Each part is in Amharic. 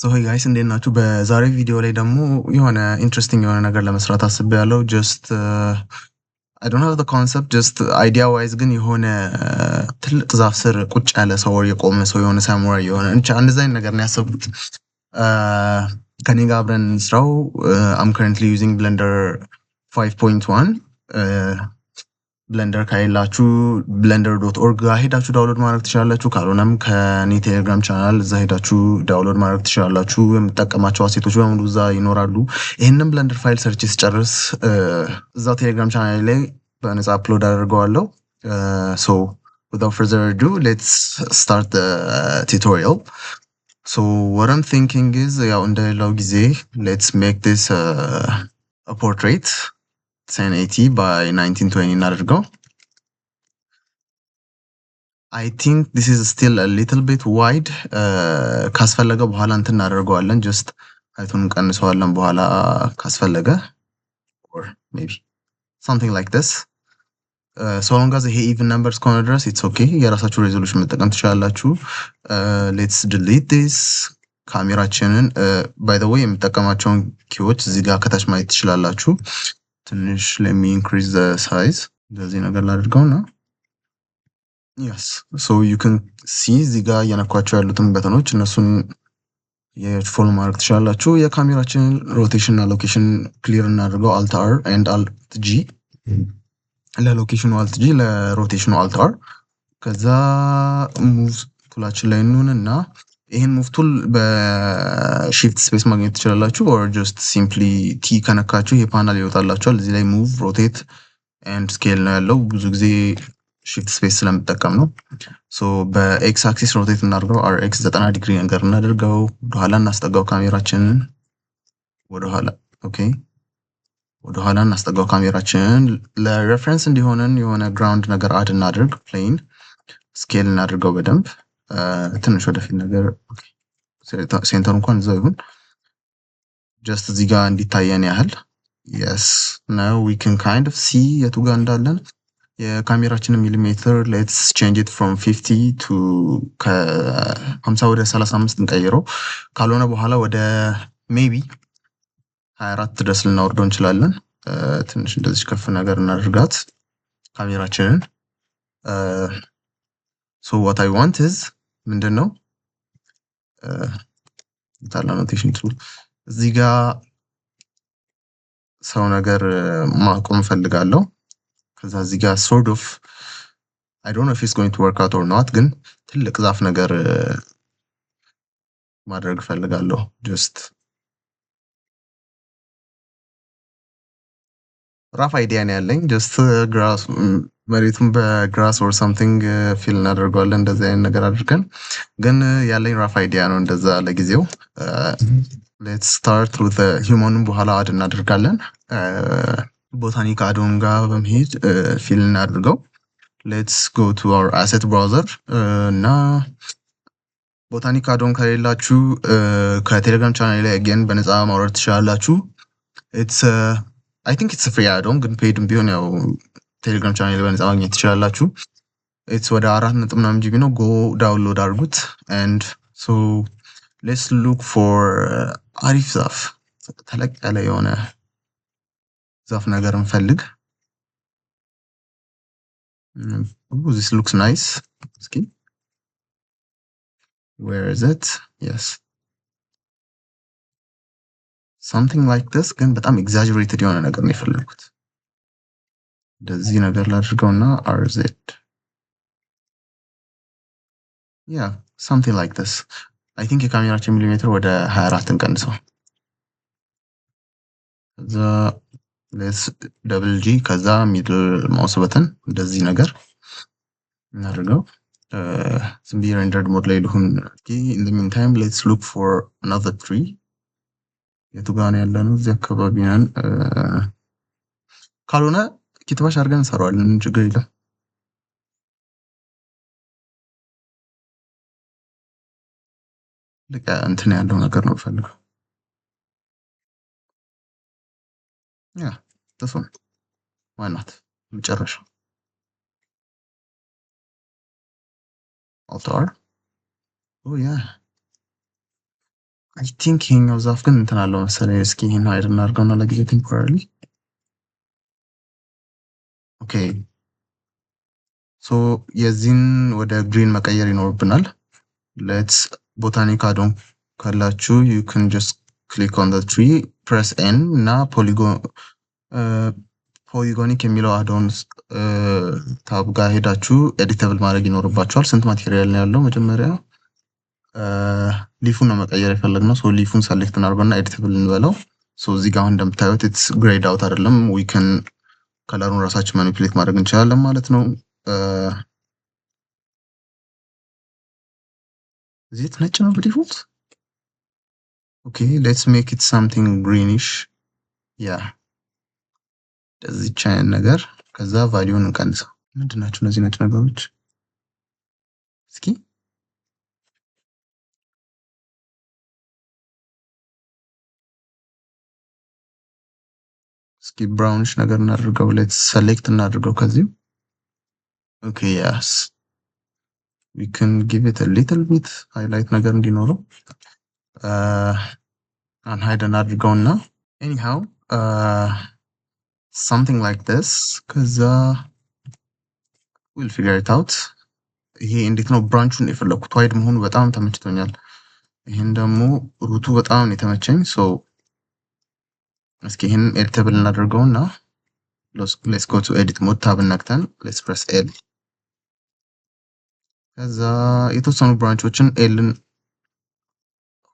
ሶ ሄይ ጋይስ እንዴት ናችሁ? በዛሬ ቪዲዮ ላይ ደግሞ የሆነ ኢንትረስቲንግ የሆነ ነገር ለመስራት አስቤያለሁ። ጀስት አይ ዶንት ሃቭ ዘ ኮንሰፕት ጀስት አይዲያ ዋይዝ ግን የሆነ ትልቅ ዛፍ ስር ቁጭ ያለ ሰው የቆመ ሰው የሆነ ሳሙራይ የሆነ እንቻ እንደዛ አይነት ነገር ነው ያሰብኩት። ከኔ ጋር አብረን እንስራው። አም ከረንትሊ ዩዚንግ ብለንደር 5.1 ብለንደር ከሌላችሁ blender.org ጋር ሄዳችሁ ዳውንሎድ ማድረግ ትችላላችሁ። ካልሆነም ከኔ ቴሌግራም ቻናል እዛ ሄዳችሁ ዳውንሎድ ማድረግ ትችላላችሁ። የምጠቀማቸው አሴቶች በሙሉ እዛ ይኖራሉ። ይህንን ብለንደር ፋይል ሰርች ስጨርስ እዛው ቴሌግራም ቻናል ላይ በነፃ አፕሎድ አድርገዋለሁ። ሶ without further ado, let's start the tutorial. So what I'm thinking is ያው እንደሌላው ጊዜ let's make this a portrait 1080 by 1920 እናድርገው። I think this is still a little bit wide. ካስፈለገ በኋላ እንትን እናደርገዋለን። just height-ን ቀንሰዋለን በኋላ ካስፈለገ or maybe something like this. So long as ይሄ even numbers ከሆነ ድረስ it's okay. የራሳችሁ ሬዞሉሽን መጠቀም ትችላላችሁ። let's delete this. ካሜራችንን by the way የምጠቀማቸውን ኪዎች እዚህ ጋር ከታች ማየት ትችላላችሁ። ትንሽ let me increase the size እንደዚህ ነገር ላድርገውና yes so you can see እዚህ ጋር እየነኳቸው ያሉትን በተኖች እነሱን የፎሎ ማድረግ ትችላላችሁ። የካሜራችንን ሮቴሽን እና ሎኬሽን ክሊር እናድርገው alt R and alt G ለሎኬሽኑ alt G ለሮቴሽኑ alt R። ከዛ ሙቭ ቱላችን ላይ እንሆንና ይሄን ሙቭ ቱል በሺፍት ስፔስ ማግኘት ትችላላችሁ or just simply T ከነካችሁ ይሄ ፓናል ይወጣላችኋል። እዚህ ላይ ሙቭ ሮቴት and ስኬል ነው ያለው። ብዙ ጊዜ ሺፍት ስፔስ ስለምጠቀም ነው። ሶ በኤክስ አክሲስ ሮቴት እናድርገው RX 90 ዲግሪ ነገር እናድርገው። ወደኋላ እናስጠጋው ካሜራችንን ወደኋላ። ኦኬ ወደኋላ እናስጠጋው ካሜራችንን። ለሬፈረንስ እንዲሆነን የሆነ ግራውንድ ነገር አድ እናድርግ። ፕሌን ስኬል እናድርገው በደንብ ትንሽ ወደፊት ነገር ሴንተር እንኳን እዛው ይሁን። ጀስት እዚህ ጋር እንዲታየን ያህል yes now we can kind of see የቱ ጋር እንዳለን። የካሜራችንን ሚሊሜትር let's change it from 50 to ከ50 ወደ 35 እንቀይረው። ካልሆነ በኋላ ወደ maybe 24 ድረስ ልናወርደው እንችላለን። ትንሽ እንደዚህ ከፍ ነገር እናድርጋት ካሜራችንን። so what I want is ምንድነው ታላ ኖቴሽን ቱል እዚህ ጋር ሰው ነገር ማቆም ፈልጋለሁ። ከዛ እዚህ ጋር sort of I don't know if it's going to work out or not ግን ትልቅ ዛፍ ነገር ማድረግ ፈልጋለሁ። just rough idea ነው ያለኝ። just grass መሬቱን በግራስ or something ፊል እናደርገዋለን። እንደዚህ አይነት ነገር አድርገን ግን ያለኝ rough idea ነው እንደዛ ለጊዜው። let's start with the human በኋላ አድ እናደርጋለን። ቦታኒክ አዶም ጋር በመሄድ ፊል እናድርገው። let's go to our asset browser እና ቦታኒክ አዶም ከሌላችሁ ከቴሌግራም ቻናል ላይ again በነፃ ማውረድ ትችላላችሁ። it's I think it's a free add-on ግን paid ቢሆን ያው ቴሌግራም ቻናል ላይ በነፃ ማግኘት ትችላላችሁ። it's ወደ 4 ጂቢ ነው። go ዳውንሎድ አድርጉት and so let's look for አሪፍ ዛፍ ተለቅ ያለ የሆነ ዛፍ ነገር እንፈልግ። this looks nice. እስኪ where is it? yes something like this ግን በጣም exaggerated የሆነ ነገር ነው የፈለኩት። እንደዚህ ነገር ላድርገውና RZ yeah something like this. I think የካሜራችን ሚሊሜትር ወደ 24 እንቀንሰው። ከዛ let's double G ከዛ middle mouse button እንደዚህ ነገር እናድርገው። ዝም ብዬ rendered mode ላይ ልሁን። in the meantime let's look for another tree. የቱ ጋር ነው ያለነው? እዚህ አካባቢ ነን። ካልሆነ ኪትባሽ አድርገን እንሰራዋለን፣ ችግር የለም። ልክ እንትን ያለው ነገር ነው ፈልገው። ያ this one why not መጨረሻ alt R oh yeah አይ ቲንክ ይሄኛው ዛፍ ግን እንትን አለው መሰለኝ። እስኪ ይሄን ሃይድ እናድርገውና ለጊዜው ቴምፖራሪ ኦኬ። ሶ የዚህን ወደ ግሪን መቀየር ይኖርብናል። ሌትስ ቦታኒክ አዶን ካላችሁ ዩ ካን ጀስት ክሊክ ኦን ዘ ትሪ ፕሬስ ኤን እና ፖሊጎኒክ የሚለው አዶንስ ታብ ጋር ሄዳችሁ ኤዲተብል ማድረግ ይኖርባችኋል። ስንት ማቴሪያል ነው ያለው? መጀመሪያ ሊፉን ነው መቀየር የፈለግነው። ሶ ሊፉን ሰሌክት እናድርገውና ኤዲተብል እንበለው። ሶ እዚህ ጋር አሁን እንደምታዩት ኢትስ ግሬድ አውት አይደለም። ዊ ካን ከለሩን ራሳችን ማኒፕሌት ማድረግ እንችላለን ማለት ነው። እዚህ ነጭ ነው በዲፎልት። ኦኬ ሌትስ ሜክ ኢት ሳምቲንግ ግሪኒሽ ያ እንደዚች አይነት ነገር። ከዛ ቫሊዩን እንቀንሰው። ምንድን ናቸው እነዚህ ነጭ ነገሮች? እስኪ ብራውንሽ ነገር እናድርገው። ሌትስ ሰሌክት እናድርገው ከዚህ። ኦኬ ያስ we can give it a little bit highlight ነገር እንዲኖረው አንሃይድ እናድርገውና anyhow something like this ከዛ we'll figure it out። ይሄ እንዴት ነው ብራንቹን የፈለኩት ዋይድ መሆኑ በጣም ተመችቶኛል። ይሄን ደግሞ ሩቱ በጣም ነው የተመቸኝ። ሶ እስኪ ይሄን ኤዲተብል እናደርገውና let's go to edit mode tab ነክተን let's press L። ከዛ የተወሰኑ ብራንቾችን ኤልን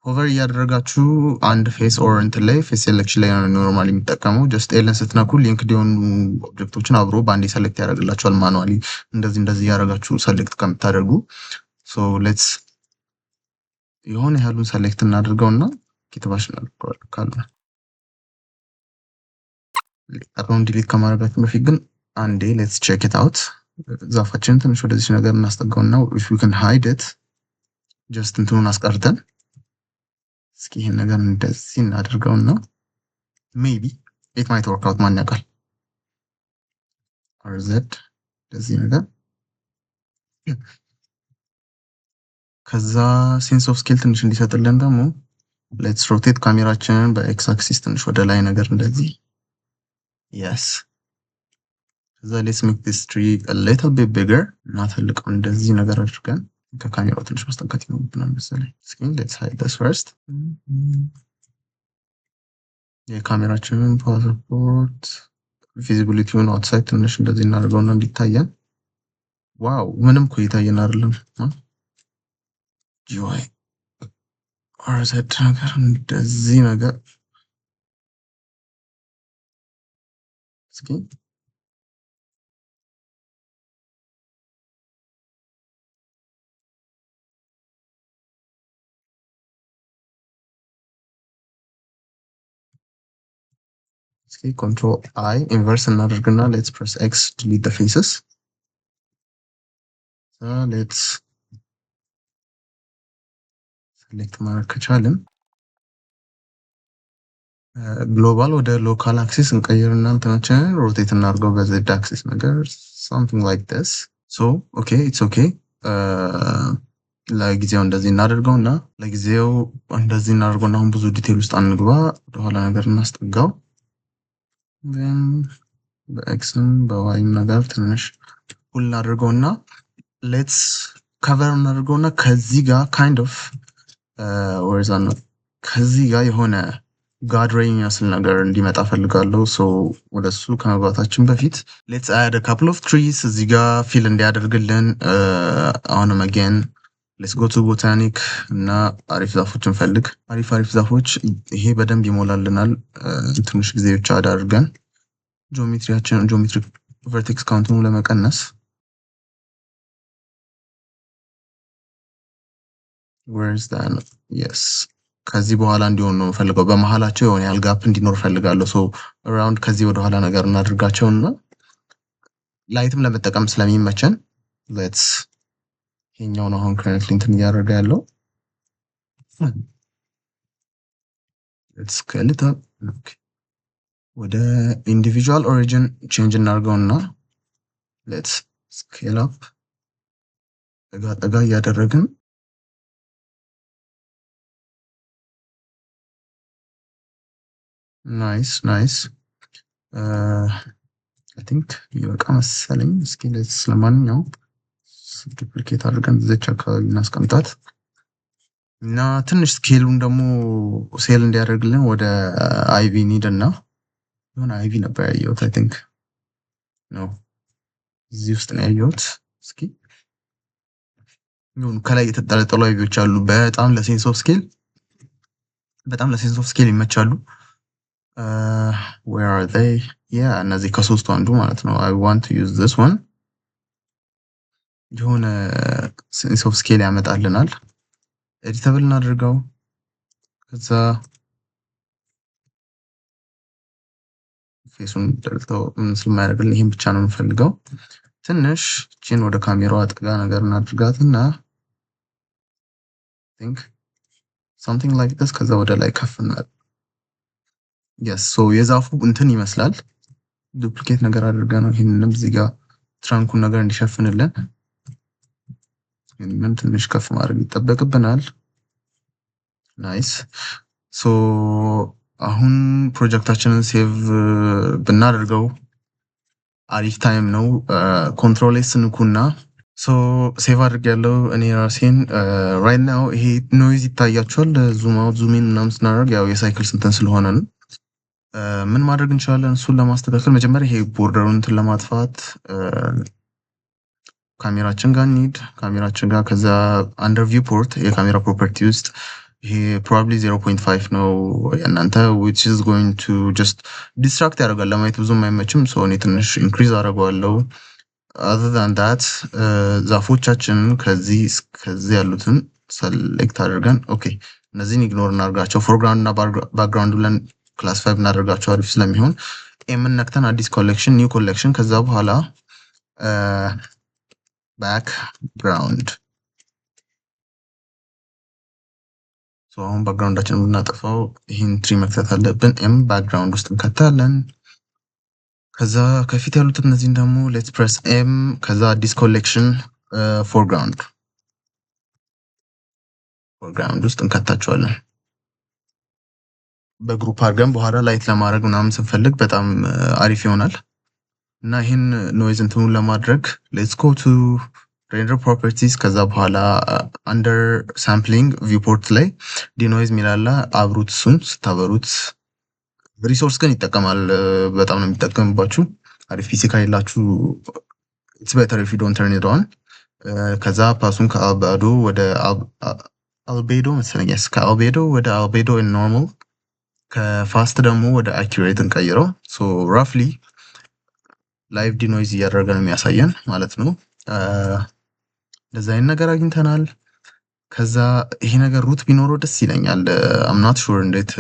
ሆቨር እያደረጋችሁ አንድ ፌስ ኦር እንትን ላይ ፌስ ሴሌክሽን ላይ ነው ኖርማሊ የሚጠቀመው። ጀስት ኤልን ስትነኩ ሊንክድ የሆኑ ኦብጀክቶችን አብሮ በአንዴ ሰሌክት ያደርግላችኋል። ማኑዋሊ እንደዚህ እያደረጋችሁ ሰሌክት ከምታደርጉ ሶ ሌትስ የሆነ ያህሉን ሰሌክት እናድርገውና ኪትባሽ እናድርገዋለን። ካለ አካውንት ዲሊት ከማድረጋችን በፊት ግን አንዴ ሌትስ ቼክ ኢት አውት። ዛፋችንን ትንሽ ወደዚህ ነገር እናስጠጋውና if we can hide it just እንትኑን አስቀርተን እስኪ ይሄን ነገር እንደዚህ እናድርገውና maybe it might work out ማን ያውቃል። RZ እንደዚህ ነገር ከዛ ሴንስ ኦፍ ስኬል ትንሽ እንዲሰጥልን ደግሞ let's rotate ካሜራችንን በኤክስ አክሲስ ትንሽ ወደ ላይ ነገር እንደዚህ yes ከዛ let's make this tree a little bit bigger እና ትልቅ እንደዚህ ነገር አድርገን ከካሜራው ትንሽ ማስጠጋት ይኖርብናል መሰለኝ። እስኪ let's hide this first። የካሜራችንን ፓስፖርት ቪዚቢሊቲውን አውትሳይድ ትንሽ እንደዚህ እናደርገውና እንዲታየን። ዋው ምንም እኮ እየታየን አይደለም። ጂዋይ አርዘድ ነገር እንደዚህ ነገር እስኪ control I inverse እናደርግና let's press X delete the faces። let's select ማድረግ ከቻልን ግሎባል ወደ ሎካል አክሲስ እንቀይርና እንትናችንን ሮቴት እናድርገው በዜድ አክሲስ ነገር something like this። so okay it's okay። ለጊዜው እንደዚህ እናደርገውና ለጊዜው እንደዚህ እናደርገውና አሁን ብዙ ዲቴል ውስጥ አንግባ፣ ወደኋላ ነገር እናስጠጋው። then በኤክስም በዋይም ነገር ትንሽ ሁሉ እናደርገውና let's cover እናደርገውና ከዚህ ጋር kind of ወርዛ ነው ከዚህ ጋር የሆነ ጋድሬይ የሚመስል ነገር እንዲመጣ ፈልጋለሁ። ሶ ወደሱ ከመግባታችን በፊት let's add a couple of trees እዚህ ጋር ፊል እንዲያደርግልን አሁንም again let's go to botanic እና አሪፍ ዛፎችን ፈልግ። አሪፍ ዛፎች ይሄ በደንብ ይሞላልናል። ትንሽ ጊዜ ብቻ አድርገን ጂኦሜትሪክ ቨርቴክስ ካውንቱን ለመቀነስ where is that yes ከዚህ በኋላ እንዲሆን ነው ፈልገው በመሃላቸው የሆነ ያህል ጋፕ እንዲኖር ፈልጋለሁ። ሶ አራውንድ ከዚህ ወደ ኋላ ነገር እናድርጋቸውና ላይትም ለመጠቀም ስለሚመቸን let's ይሄኛው ነው አሁን currently እንትን እያደረገ ያለው let's scale it up ወደ individual origin change እናድርገውና let's scale up ጠጋ እያደረግን ናይስ ናይስ አይ ቲንክ ይበቃ መሰለኝ። እስኪ ለማንኛውም ዱፕሊኬት አድርገን እዚች አካባቢ እናስቀምጣት እና ትንሽ ስኬሉን ደግሞ ሴል እንዲያደርግልን ወደ አይቪ ኒድ እና የሆነ አይቪ ነበር ያየሁት አይ ቲንክ ነው እዚህ ውስጥ ነው ያየሁት። እስኪ ይሁን ከላይ የተጠለጠሉ አይቪዎች አሉ። በጣም ለሴንስ ኦፍ ስኬል ይመቻሉ። where are they? yeah እነዚህ ከሶስቱ አንዱ ማለት ነው። I want to use this one የሆነ ሴንስ ኦፍ ስኬል ያመጣልናል። ኤዲተብል እናድርገው። ከዛ ፌሱን ደልተው ምስል ማያደርግልን ይሄን ብቻ ነው የምፈልገው። ትንሽ እቺን ወደ ካሜራዋ አጥጋ ነገር እናድርጋትና think something like this ከዛ ወደ ላይ ከፍ እናድርግ። yes so የዛፉ እንትን ይመስላል ዱፕሊኬት ነገር አድርጋ ነው ይሄንንም እዚህ ጋር ትራንኩን ነገር እንዲሸፍንልን ምን ትንሽ ከፍ ማድረግ ይጠበቅብናል። ናይስ ሶ አሁን ፕሮጀክታችንን ሴቭ ብናደርገው አሪፍ ታይም ነው። ኮንትሮል ኤስ ንኩና ሶ ሴቭ አድርጌያለሁ እኔ ራሴን። ራይት ናው ይሄ ኖይዝ ይታያችኋል። ዙም አውት ዙም ኢን ምናምን ስናደርግ ያው የሳይክል ስንትን ስለሆነ ነው። ምን ማድረግ እንችላለን? እሱን ለማስተካከል መጀመሪያ ይሄ ቦርደሩን እንትን ለማጥፋት ካሜራችን ጋር እንሂድ። ካሜራችን ጋር ከዛ አንደር ቪው ፖርት የካሜራ ፕሮፐርቲ ውስጥ ይሄ ፕሮባብሊ 0.5 ነው የእናንተ which is going to just distract ያደርጋል። ለማየት ብዙም አይመችም። ሶ እኔ ትንሽ ኢንክሪዝ አደርገዋለሁ። other than that ዛፎቻችንን ከዚህ ያሉትን ሰሌክት አድርገን ኦኬ እነዚህን ኢግኖር እናድርጋቸው። ፎርግራውንድ እና ባክግራውንድ ብለን ክላሲፋይ ብናደርጋቸው አሪፍ ስለሚሆን ኤምን ነክተን አዲስ ኮሌክሽን ኒው ኮሌክሽን ከዛ በኋላ ባክግራውንድ አሁን ባክግራውንዳችንን ብናጠፋው ይህን ትሪ መክተት አለብን። ኤም ባክግራውንድ ውስጥ እንከታለን። ከዛ ከፊት ያሉት እነዚህን ደግሞ ሌትስ ፕሬስ ኤም ከዛ አዲስ ኮሌክሽን ፎርግራውንድ ውስጥ እንከታቸዋለን። በግሩፕ አድርገን በኋላ ላይት ለማድረግ ምናምን ስንፈልግ በጣም አሪፍ ይሆናል። እና ይህን ኖይዝ እንትኑን ለማድረግ ሌትስ ጎ ቱ ሬንደር ፕሮፐርቲስ ከዛ በኋላ አንደር ሳምፕሊንግ ቪውፖርት ላይ ዲኖይዝ ሚላላ አብሩት። እሱን ስታበሩት ሪሶርስ ግን ይጠቀማል። በጣም ነው የሚጠቀምባችሁ። አሪፍ ፒሲ ካሌላችሁ ኢትስ ቤተር ኢፍ ዩ ዶንት ተርን ኢት ኦን። ከዛ ፓሱን ከአልቤዶ ወደ አልቤዶ መሰለኝ ከአልቤዶ ወደ አልቤዶ ኢን ኖርማል ከፋስት ደግሞ ወደ አኪዩሬት እንቀይረው። ሶ ራፍሊ ላይቭ ዲኖይዝ እያደረገ ነው የሚያሳየን ማለት ነው። እንደዛ አይነት ነገር አግኝተናል። ከዛ ይሄ ነገር ሩት ቢኖረው ደስ ይለኛል። አም ናት ሹር እንዴት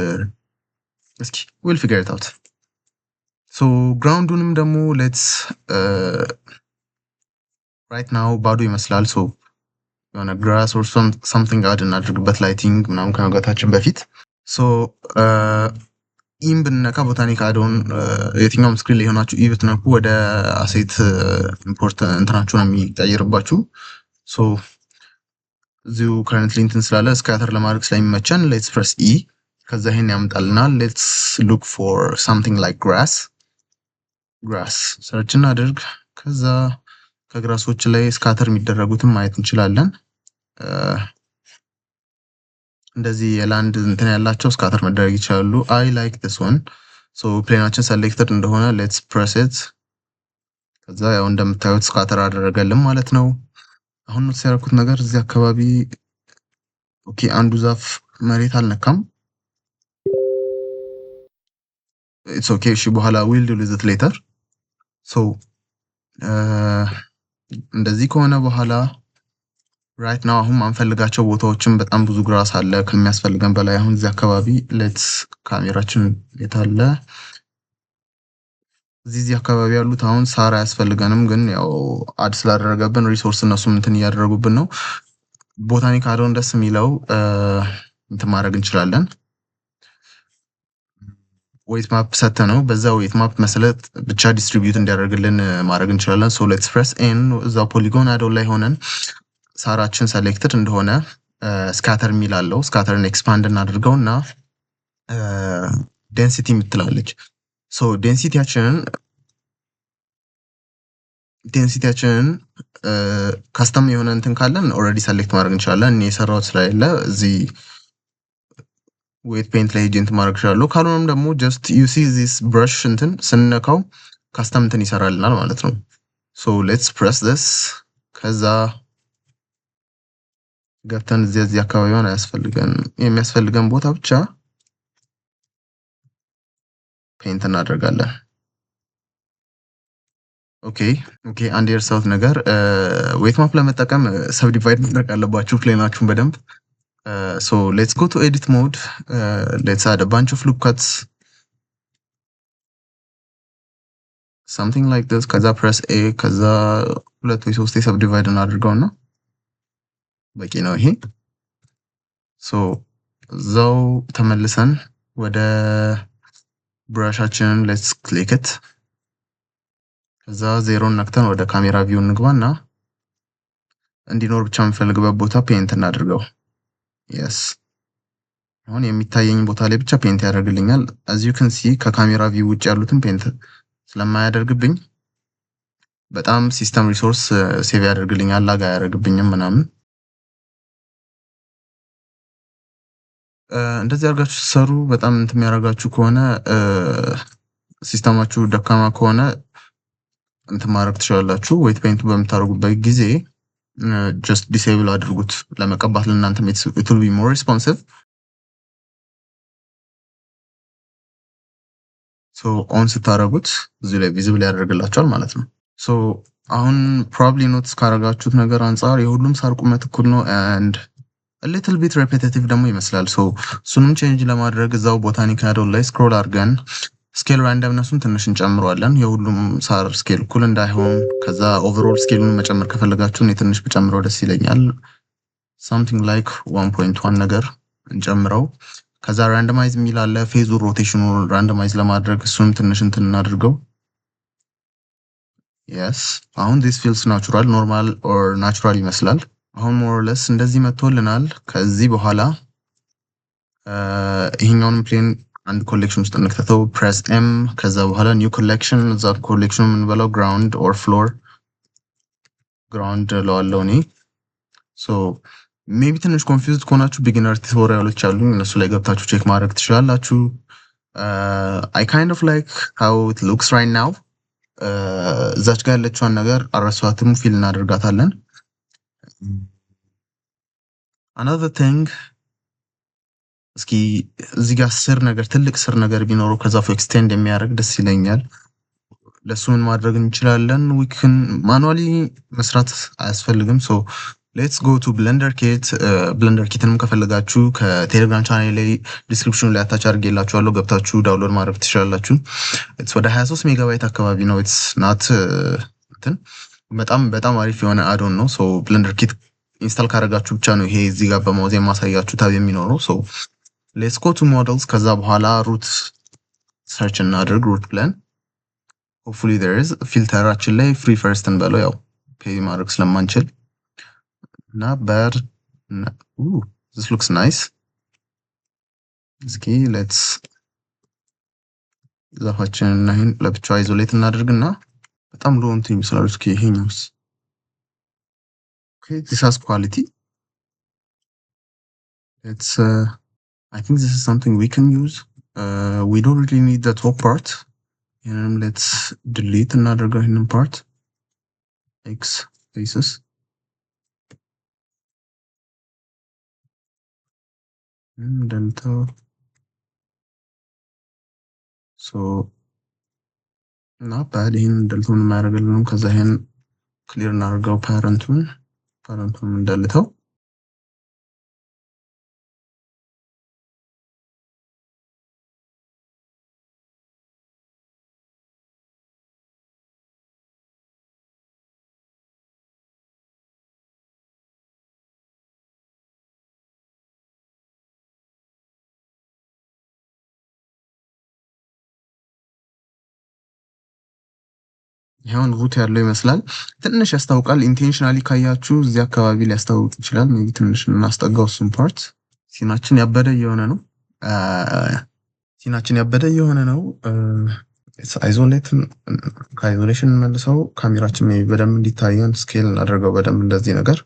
እስኪ ዊል ፊገር ኢት አውት። ሶ ግራውንዱንም ደግሞ ሌትስ ራይት ናው ባዶ ይመስላል። ሶ የሆነ ግራስ ኦር ሳምቲንግ አድ እናድርግበት ላይቲንግ ምናምን ከመግባታችን በፊት። ሶ ኢም ብንነካ ቦታኒክ አዶን የትኛውም ስክሪን ላይ ሆናችሁ ኢ ብትነኩ ወደ አሴት ኢምፖርት እንትናችሁ ነው የሚቀይርባችሁ። ሶ እዚሁ ከረንትሊ እንትን ስላለ ስካተር ለማድረግ ስለሚመቸን ሌትስ ፕሬስ ኢ ከዛ ይሄን ያመጣልናል። ሌትስ ሉክ ፎር ሳምቲንግ ላይክ ግራስ ሰርች እናድርግ። ከዛ ከግራሶች ላይ ስካተር የሚደረጉትን ማየት እንችላለን። እንደዚህ የላንድ እንትን ያላቸው ስካተር መደረግ ይችላሉ። አይ ላይክ ዲስ ዋን። ሶ ፕሌናችን ሰሌክትድ እንደሆነ ሌትስ ፕሬስ ኢት። ከዛ ያው እንደምታዩት ስካተር አደረገልን ማለት ነው። አሁን ነው ያደረኩት ነገር እዚህ አካባቢ ኦኬ አንዱ ዛፍ መሬት አልነካም። ኢትስ ኦኬ እሺ በኋላ ዊል ዱ ዊዝ ኢት ሌተር። ሶ እንደዚህ ከሆነ በኋላ ራይት ናው አሁን ማንፈልጋቸው ቦታዎችን በጣም ብዙ ግራስ አለ ከሚያስፈልገን በላይ። አሁን እዚህ አካባቢ ሌትስ ካሜራችን የታለ እዚህ አካባቢ ያሉት አሁን ሳር አያስፈልገንም፣ ግን ያው አድ ስላደረገብን ሪሶርስ እነሱም እንትን እያደረጉብን ነው። ቦታኒክ አዶን ደስ የሚለው እንትን ማድረግ እንችላለን። ዌት ማፕ ሰተ ነው በዛ ዌት ማፕ መሰረት ብቻ ዲስትሪቢዩት እንዲያደርግልን ማድረግ እንችላለን። ሶ ሌትስ ፕሬስ ኤን እዛ ፖሊጎን አዶን ላይ ሆነን ሳራችን ሰሌክትድ እንደሆነ ስካተር የሚላለው ስካተርን ኤክስፓንድ እናድርገውና ዴንሲቲ የምትላለች። ሶ ዴንሲቲያችንን ካስተም የሆነ እንትን ካለን ኦልሬዲ ሰሌክት ማድረግ እንችላለን። እኔ የሰራሁት ስለሌለ እዚህ ዌት ፔንት ላይ ኤጀንት ማድረግ እችላለሁ። ካልሆነም ደግሞ ጀስት ዩሲ ዚስ ብረሽ እንትን ስንነካው ካስተም እንትን ይሰራልናል ማለት ነው። ሶ ሌትስ ፕረስ ዲስ። ከዛ ገብተን እዚህ አካባቢውን አያስፈልገን የሚያስፈልገን ቦታ ብቻ ፔንት እናደርጋለን። ኦኬ አንድ የርሳውት ነገር ዌት ማፕ ለመጠቀም ሰብ ዲቫይድ ማድረግ አለባችሁ ፕሌናችሁን በደንብ። ሶ ሌትስ ጎ ቱ ኤዲት ሞድ ሌትስ አድ አ ባንች ኦፍ ሉፕ ካትስ something like this። ከዛ ፕረስ ኤ ከዛ 2 ወይ 3 ሰብ ዲቫይድ እናድርገውና በቂ ነው ይሄ። ሶ እዛው ተመልሰን ወደ ብራሻችንን ሌትስ ክሊክ ኢት። ከዛ ዜሮን ነክተን ወደ ካሜራ ቪው እንግባና እንዲኖር ብቻ የምፈልግበት ቦታ ፔንት እናድርገው። የስ አሁን የሚታየኝ ቦታ ላይ ብቻ ፔንት ያደርግልኛል። as you can see ከካሜራ ቪው ውጭ ያሉትን ፔንት ስለማያደርግብኝ በጣም ሲስተም ሪሶርስ ሴቭ ያደርግልኛል፣ ላግ አያደርግብኝም ምናምን። እንደዚህ አድርጋችሁ ሰሩ። በጣም እንትን የሚያደርጋችሁ ከሆነ ሲስተማችሁ ደካማ ከሆነ እንትን ማድረግ ትችላላችሁ። ዌት ፔንቱ በምታደርጉበት ጊዜ ጀስት ዲሴብል አድርጉት። ለመቀባት ለእናንተ it will be more responsive። ሶ ኦን ስታደርጉት እዚህ ላይ ቪዚብል ያደርግላችኋል ማለት ነው። ሶ አሁን ፕሮባብሊ ኖትስ ካረጋችሁት ነገር አንጻር የሁሉም ሳር ቁመት እኩል ነው and a little bit repetitive ደግሞ ይመስላል። ሶ እሱንም ቼንጅ ለማድረግ እዛው ቦታኒክ አዶል ላይ ስክሮል አድርገን ስኬል ራንደምነሱን ትንሽ እንጨምረዋለን። የሁሉም ሳር ስኬል እኩል እንዳይሆን። ከዛ ኦቨርኦል ስኬሉን መጨመር ከፈለጋችሁ እኔ ትንሽ ብጨምረው ደስ ይለኛል። something like 1.1 ነገር እንጨምረው። ከዛ ራንደማይዝ የሚል አለ፣ ፌዙ ሮቴሽኑ ራንደማይዝ ለማድረግ እሱንም ትንሽ እንትን እናድርገው። yes አሁን this feels natural normal or natural ይመስላል። አሁን more or less እንደዚህ መጥቶልናል። ከዚህ በኋላ ይሄኛውንም ፕሌን አንድ ኮሌክሽን ውስጥ እንክተተው። ፕሬስ ኤም ከዛ በኋላ ኒው ኮሌክሽን። እዛ ኮሌክሽኑ የምንበላው ግራውንድ ኦር ፍሎር ግራውንድ ለዋለው እኔ። ሶ ሜቢ ትንሽ ኮንፊውዝድ ከሆናችሁ ቢጊነር ቱቶሪያሎች አሉ፣ እነሱ ላይ ገብታችሁ ቼክ ማድረግ ትችላላችሁ። I kind of like how it looks right now። እዛች ጋር ያለችዋን ነገር አረሷትም ፊል እናደርጋታለን። another thing እስኪ እዚህ ጋር ስር ነገር ትልቅ ስር ነገር ቢኖረው ከዛፉ ኤክስቴንድ የሚያደርግ ደስ ይለኛል። ለሱ ምን ማድረግ እንችላለን? we can manually መስራት አያስፈልግም። ሶ ሌትስ ጎ ቱ ብለንደር ኪት። ብለንደር ኪትንም ከፈለጋችሁ ከቴሌግራም ቻናል ላይ ዲስክሪፕሽኑ ላይ አታች አድርጌላችኋለሁ፣ ገብታችሁ ዳውንሎድ ማድረግ ትችላላችሁ። ኢትስ ወደ 23 ሜጋባይት አካባቢ ነው። ኢትስ ናት እንትን በጣም አሪፍ የሆነ አዶን ነው። ሶ ብለንደር ኪት ኢንስታል ካደረጋችሁ ብቻ ነው ይሄ እዚህ ጋር በማውዝ የማሳያችሁ ታብ የሚኖረው። ሶ ሌትስ ጎ ቱ ሞዴልስ። ከዛ በኋላ ሩት ሰርች እናድርግ። ሩት ፕላን ሆፕፉሊ ዜር ኢዝ። ፊልተራችን ላይ ፍሪ ፈርስት እንበለው፣ ያው ፔይ ማድረግ ስለማንችል እና በር this looks nice። እስኪ ሌትስ ዛፋችንን ይሄን ለብቻው አይዞሌት እናድርግና በጣም ሎ እንትን ይመስላል። እስኪ ይሄኛውስ okay this has quality። it's I think this is something we can use. We don't really need the top part and let's delete እናድርገው ይሄንን part x faces። delta so not bad። ይሄን deltaውን ማድረግልን ከዛ ይሄን ክሊር እናድርገው ፓረንቱን እንደልተው። ይሄውን ሩት ያለው ይመስላል። ትንሽ ያስታውቃል። ኢንቴንሽናሊ ካያችሁ እዚህ አካባቢ ሊያስታውቅ ይችላል። ሜቢ ትንሽ እናስጠጋው እሱን ፓርት። ሲናችን ያበደ እየሆነ ነው። ሲናችን ያበደ የሆነ ነው። አይዞሌትን ከአይዞሌሽን መልሰው ካሜራችን ሜይ ቢ በደንብ እንዲታየን ስኬል እናደርገው በደንብ እንደዚህ ነገር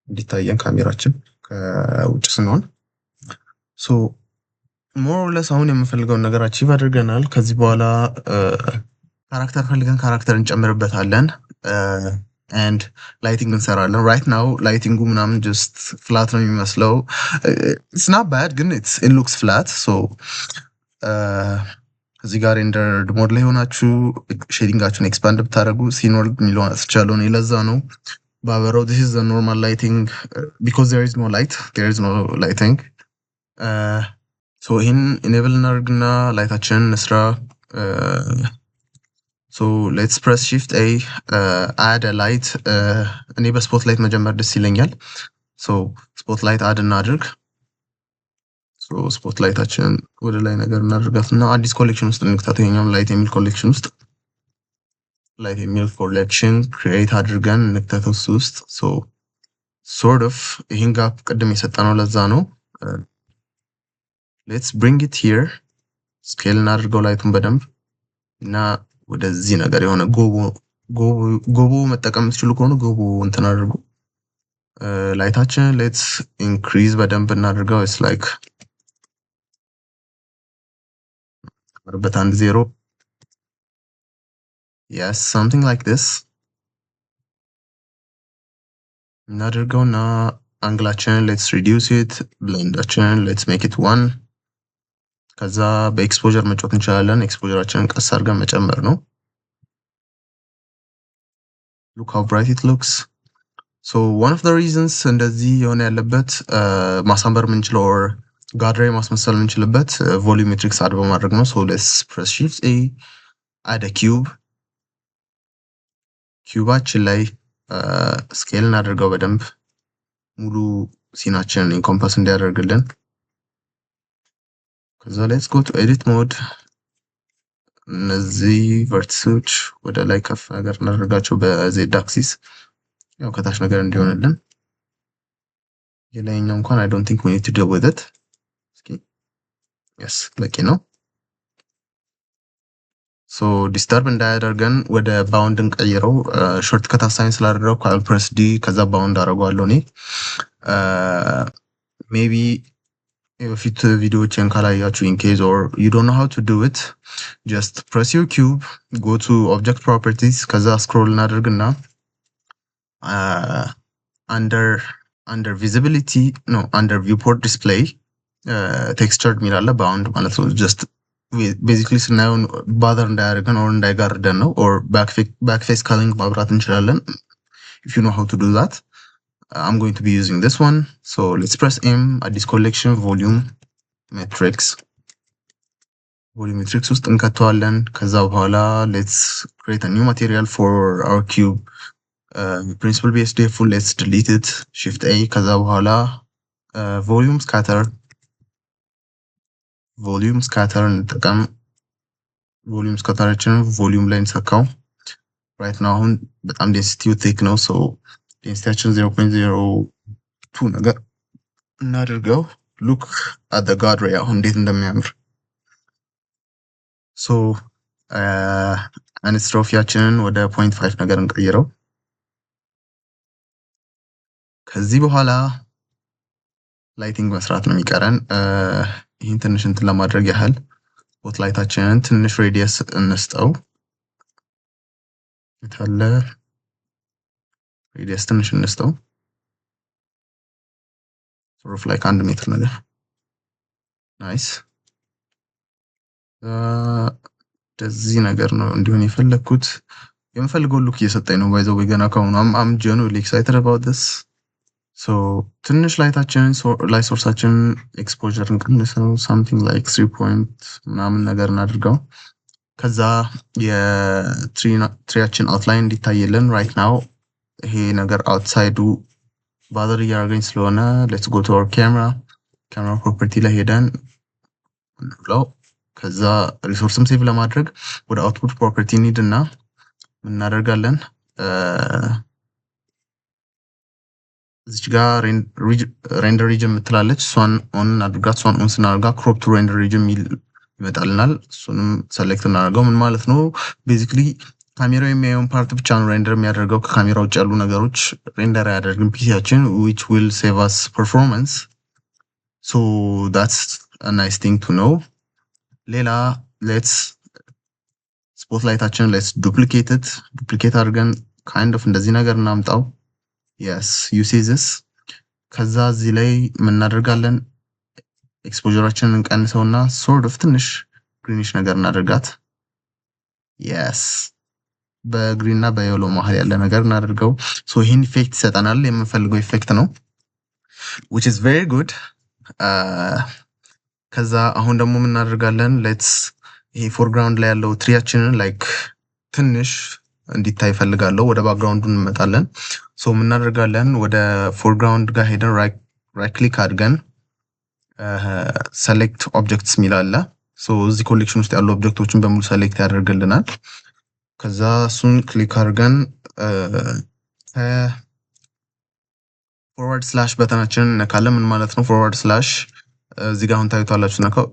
እንዲታየን ካሜራችን ከውጭ ስንሆን ሶ ሞር ኦር ለስ አሁን የምንፈልገውን ነገር አቺቭ አድርገናል። ከዚህ በኋላ ካራክተር ፈልገን ካራክተር እንጨምርበታለን ኤንድ ላይቲንግ እንሰራለን። ራይት ናው ላይቲንጉ ምናምን ጀስት ፍላት ነው የሚመስለው። ኢትስ ናት ባድ ግን ኢት ሉክስ ፍላት። ሶ እዚህ ጋር ሬንደርድ ሞድ ላይ ሆናችሁ ሼዲንጋችሁን ኤክስፓንድ ብታደርጉ ሲኖር የሚለውን አስቻለው ነው። ለዛ ነው ባበረው this is the normal lighting because there is no lighting ሶ ይህን ኢኔብል እናደርግና ላይታችንን እንስራ። ሶ ሌትስ ፕረስ shift a add a light እኔ በስፖት ላይት መጀመር ደስ ይለኛል። ሶ ስፖት ላይት አድ እናድርግ። ሶ ስፖት ላይታችንን ወደ ላይ ነገር እናድርጋትና አዲስ ኮሌክሽን ውስጥ እንክተት። ይሄኛውም ላይት የሚል ኮሌክሽን ውስጥ ላይት የሚል ኮሌክሽን ክሪኤት አድርገን እንክተተው ውስጥ። ሶ ሶርት ኦፍ ይሄን ጋፕ ቅድም የሰጠነው ለዛ ነው። ሌትስ ብሪንግ ኢት ሂር ስኬል እናድርገው ላይቱን በደንብ እና ወደዚህ ነገር የሆነ ጎቦ መጠቀም የምትችሉ ከሆነ ጎቦ እንትን አድርጉ ላይታችን። ሌትስ ኢንክሪዝ በደንብ እናድርገው። ኢትስ ላይክ በት 1.0 yes something like this እናድርገውና አንግላችንን ሌትስ ሪዲዩስ ኢት ብሌንዳችንን ሌትስ ሜክ ኢት 1 ከዛ በኤክስፖዠር መጫወት እንችላለን። ኤክስፖዠራችንን ቀስ አድርገን መጨመር ነው። look how bright it looks. so one of the reasons እንደዚህ የሆነ ያለበት ማሳመር የምንችለው or ጋድሬ ማስመሰል የምንችልበት ቮሉሜትሪክስ አድ በማድረግ ነው። so let's press shift a add a cube ኪዩባችን ላይ ስኬል እናደርገው በደንብ ሙሉ ሲናችንን ኢንኮምፓስ እንዲያደርግልን። ከዛ ሌትስ ጎ ቱ ኤዲት ሞድ እነዚህ ቨርቲሶች ወደ ላይ ከፍ ነገር እናደርጋቸው በዜድ አክሲስ ያው ከታች ነገር እንዲሆንልን። የላይኛው እንኳን I don't think we need to deal with it. yes በቂ ነው። ሶ ዲስተርብ እንዳያደርገን ወደ ባውንድ እንቀይረው። ሾርት ከት አሳይን ስላደረኩ I'll press D ከዛ ባውንድ አደርገዋለሁ እኔ ሜቢ የበፊት ቪዲዮዎችን ካላያችሁ in case or you don't know how to do it just press your cube go to object properties ከዛ ስክሮል እናደርግና under visibility no under viewport display textured ሚላለ ባውንድ ማለት ነው። just basically ስናየው ባዘር እንዳያደርገን or እንዳይጋርደን ነው። or back face culling ማብራት እንችላለን if you know how to do that. I'm going to be using this one. So let's press M, addis collection, volume matrix ውስጥ እንከተዋለን። ከዛ በኋላ let's create a new material for our cube. Principal BSD full, let's delete it. Shift A, ከዛ በኋላ volume scatter እንጠቀም። volume scatterችን volume ላይ እንሰካው። right now አሁን በጣም density thick ነው። so ዴንሲቲያችን 0.02 ነገር እናድርገው። ሉክ አት ዘ ጋድ ሬይ አሁን እንዴት እንደሚያምር። ሶ አንስትሮፊያችንን ወደ 0.5 ነገር እንቀይረው። ከዚህ በኋላ ላይቲንግ መስራት ነው የሚቀረን። ይህን ትንሽ እንትን ለማድረግ ያህል ስፖት ላይታችንን ትንሽ ሬዲየስ እንስጠው። የታለ ሬዲየስ ትንሽ እንስጠው sort of like 1 ሜትር ነገር ናይስ። እንደዚህ ነገር ነው እንዲሆን የፈለኩት። የምፈልገው ሉክ እየሰጠኝ ነው ባይዘው ገና ከሆነ I'm genuinely excited about this. so ትንሽ ላይታችንን ላይ ሶርሳችንን ኤክስፖዠር እንቀንሰው something like 3 point ምናምን ነገር እናድርገው። ከዛ የትሪያችን አውትላይን እንዲታየልን right now ይሄ ነገር አውትሳይዱ ባዘር እያደረገኝ ስለሆነ ሌትስ ጎ ቱ አወር ካሜራ ፕሮፐርቲ ላይ ሄደን እንብለው። ከዛ ሪሶርስም ሴቭ ለማድረግ ወደ አውትፑት ፕሮፐርቲ እንሂድና ምን እናደርጋለን እዚች ጋር ሬንደር ሪጅን የምትላለች እሷን ኦን አድርጋት። እሷን ኦን ስናደርጋ ክሮፕ ቱ ሬንደር ሪጅን ይመጣልናል። እሱንም ሰሌክት እናደርገው። ምን ማለት ነው? ቤዚክሊ ካሜራው የሚያየውን ፓርት ብቻ ነው ሬንደር የሚያደርገው። ከካሜራ ውጭ ያሉ ነገሮች ሬንደር አያደርግም ፒሲያችን which will save us performance. So that's a nice thing to know. ሌላ let's ስፖትላይታችንን let's duplicate አድርገን kind of እንደዚህ ነገር እናምጣው። yes you see this። ከዛ እዚህ ላይ ምን እናደርጋለን? ኤክስፖዠራችንን እንቀንሰውና sort of ትንሽ ግሪኒሽ ነገር እናደርጋት። yes በግሪን እና በየሎ መሀል ያለ ነገር እናደርገው። ሶ ይህን ኢፌክት ይሰጠናል። የምንፈልገው ኢፌክት ነው which is very good። ከዛ አሁን ደግሞ ምን እናደርጋለን? ሌትስ ይሄ ፎርግራውንድ ላይ ያለው ትሪያችንን ላይክ ትንሽ እንዲታይ ፈልጋለሁ። ወደ ባክግራውንዱ እንመጣለን። ሶ ምን እናደርጋለን? ወደ ፎርግራውንድ ጋር ሄደን ራይት ክሊክ አድርገን ሰሌክት ኦብጀክትስ የሚል አለ። ሶ እዚህ ኮሌክሽን ውስጥ ያሉ ኦብጀክቶችን በሙሉ ሰሌክት ያደርግልናል። ከዛ እሱን ክሊክ አድርገን ፎርዋርድ ስላሽ በተናችንን እነካለን። ምን ማለት ነው? ፎርዋርድ ስላሽ እዚህ ጋር አሁን ታዩታላችሁ ነካው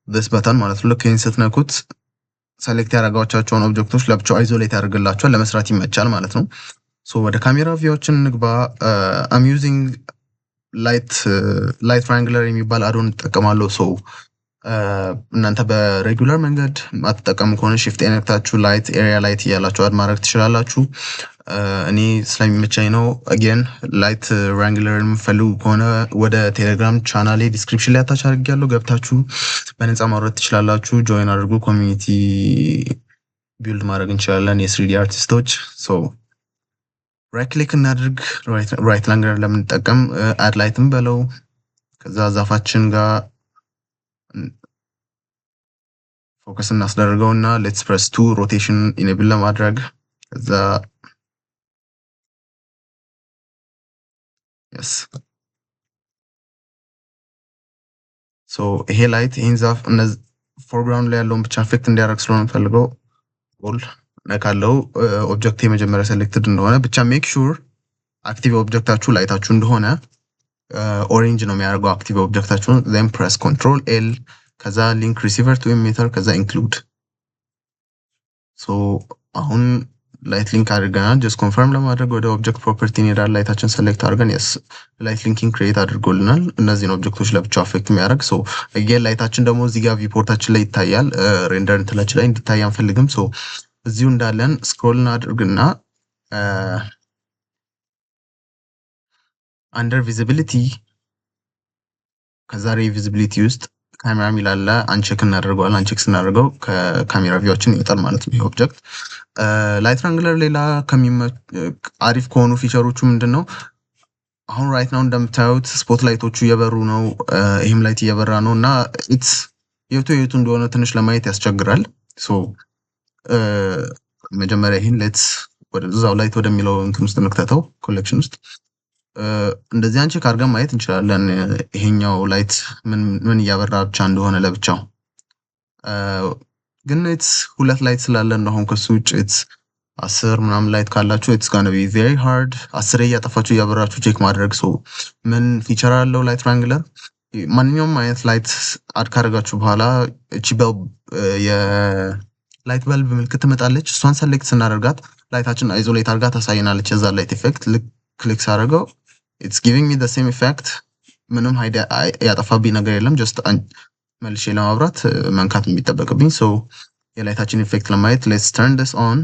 this በተን ማለት ነው። ልክ ይህን ስትነኩት ሰሌክት ያደረጋቸውን ኦብጀክቶች ለብቻው አይዞሌት ያደርግላቸዋል፣ ለመስራት ይመቻል ማለት ነው። ሶ ወደ ካሜራ ቪዎችን እንግባ። I'm using light triangular የሚባል አዶን እጠቀማለሁ። ሶ እናንተ በሬጉላር መንገድ ማትጠቀሙ ከሆነ shift ነክታችሁ ላይት ኤሪያ ላይት እያላችሁ አድ ማድረግ ትችላላችሁ። እኔ ስለሚመቻኝ ነው። አጌን ላይት ራንግለር የምፈልጉ ከሆነ ወደ ቴሌግራም ቻናሌ ዲስክሪፕሽን ላይ አታች አድርጌያለሁ፣ ገብታችሁ በነፃ ማውረድ ትችላላችሁ። ጆይን አድርጉ። ኮሚኒቲ ቢልድ ማድረግ እንችላለን የስሪዲ አርቲስቶች። ሶ ራይት ክሊክ እናድርግ። ራይት ራንግለር ለምንጠቀም አድ ላይትም በለው። ከዛ ዛፋችን ጋር ፎከስ እናስደርገውና ሌትስ ፕረስ 2 ሮቴሽን ኢኔብል ለማድረግ ከዛ yes ሶ ይሄ ላይት ይሄን ዛፍ እነዚህ ፎርግራውንድ ላይ ያለውን ብቻ ኢፌክት እንዲያደርግ ስለሆነ ፈልገው ኦል ነካለው። ኦብጀክት የመጀመሪያ ሴሌክትድ እንደሆነ ብቻ ሜክ ሹር አክቲቭ ኦብጀክታችሁ ላይታችሁ እንደሆነ ኦሬንጅ ነው የሚያደርገው አክቲቭ ኦብጀክታችሁን። then press control L ከዛ ሊንክ ሪሲቨር ቱ ኢሚተር ከዛ ኢንክሉድ። ሶ አሁን ላይት ሊንክ አድርገናል። ጀስት ኮንፈርም ለማድረግ ወደ ኦብጀክት ፕሮፐርቲ እንሄዳለን። ላይታችን ሴሌክት አድርገን yes ላይት ሊንኪንግ ክሬት አድርጎልናል። እነዚህን ኦብጀክቶች ለብቻው አፌክት የሚያደርግ ሶ again ላይታችን ደግሞ እዚህ ጋር ቪፖርታችን ላይ ይታያል። ሬንደር እንትላችን ላይ እንዲታይ አንፈልግም። ሶ እዚሁ እንዳለን ስክሮል እናድርግና አንደር ቪዚቢሊቲ ከዛ ሬይ ቪዚቢሊቲ ውስጥ ካሜራ ሚላላ አንቼክ እናደርገዋለን። አንቼክ ስናደርገው ከካሜራ ቪዎችን ይወጣል ማለት ነው ይሄ ኦብጀክት። ላይት ራንግለር ሌላ አሪፍ ከሆኑ ፊቸሮቹ ምንድነው? አሁን ራይት ናው እንደምታዩት ስፖት ላይቶቹ እየበሩ ነው፣ ይሄም ላይት እየበራ ነው እና ኢትስ የቱ እንደሆነ ትንሽ ለማየት ያስቸግራል። ሶ መጀመሪያ ይሄን ሌትስ ወደዛው ላይት ወደሚለው እንትን ውስጥ እንክተተው ኮሌክሽን ውስጥ እንደዚህ አንቼክ አድርገን ማየት እንችላለን። ይሄኛው ላይት ምን እያበራ ብቻ እንደሆነ ለብቻው ግን ኢትስ ሁለት ላይት ስላለን ነው። አሁን ከሱ ውጭ ኢትስ 10 ምናምን ላይት ካላችሁ ኢትስ ጋና ቢ ቬሪ ሃርድ 10 እያጠፋችሁ እያበራችሁ ቼክ ማድረግ። ሶ ምን ፊቸር አለው ላይት ራንግለር? ማንኛውም አይነት ላይት አድ ካደረጋችሁ በኋላ እቺ የላይት በልብ ምልክት ትመጣለች። እሷን ሰሌክት ስናደርጋት ላይታችን አይዞሌት አድርጋ ታሳይናለች። የዛ ላይት ኢፌክት ልክ ክሊክ ሳደርገው it's giving me the same effect። ምንም ሀይድ ያጠፋብኝ ነገር የለም። ጀስት መልሼ ለማብራት መንካት የሚጠበቅብኝ። ሶ የላይታችን ኢፌክት ለማየት let's turn this on።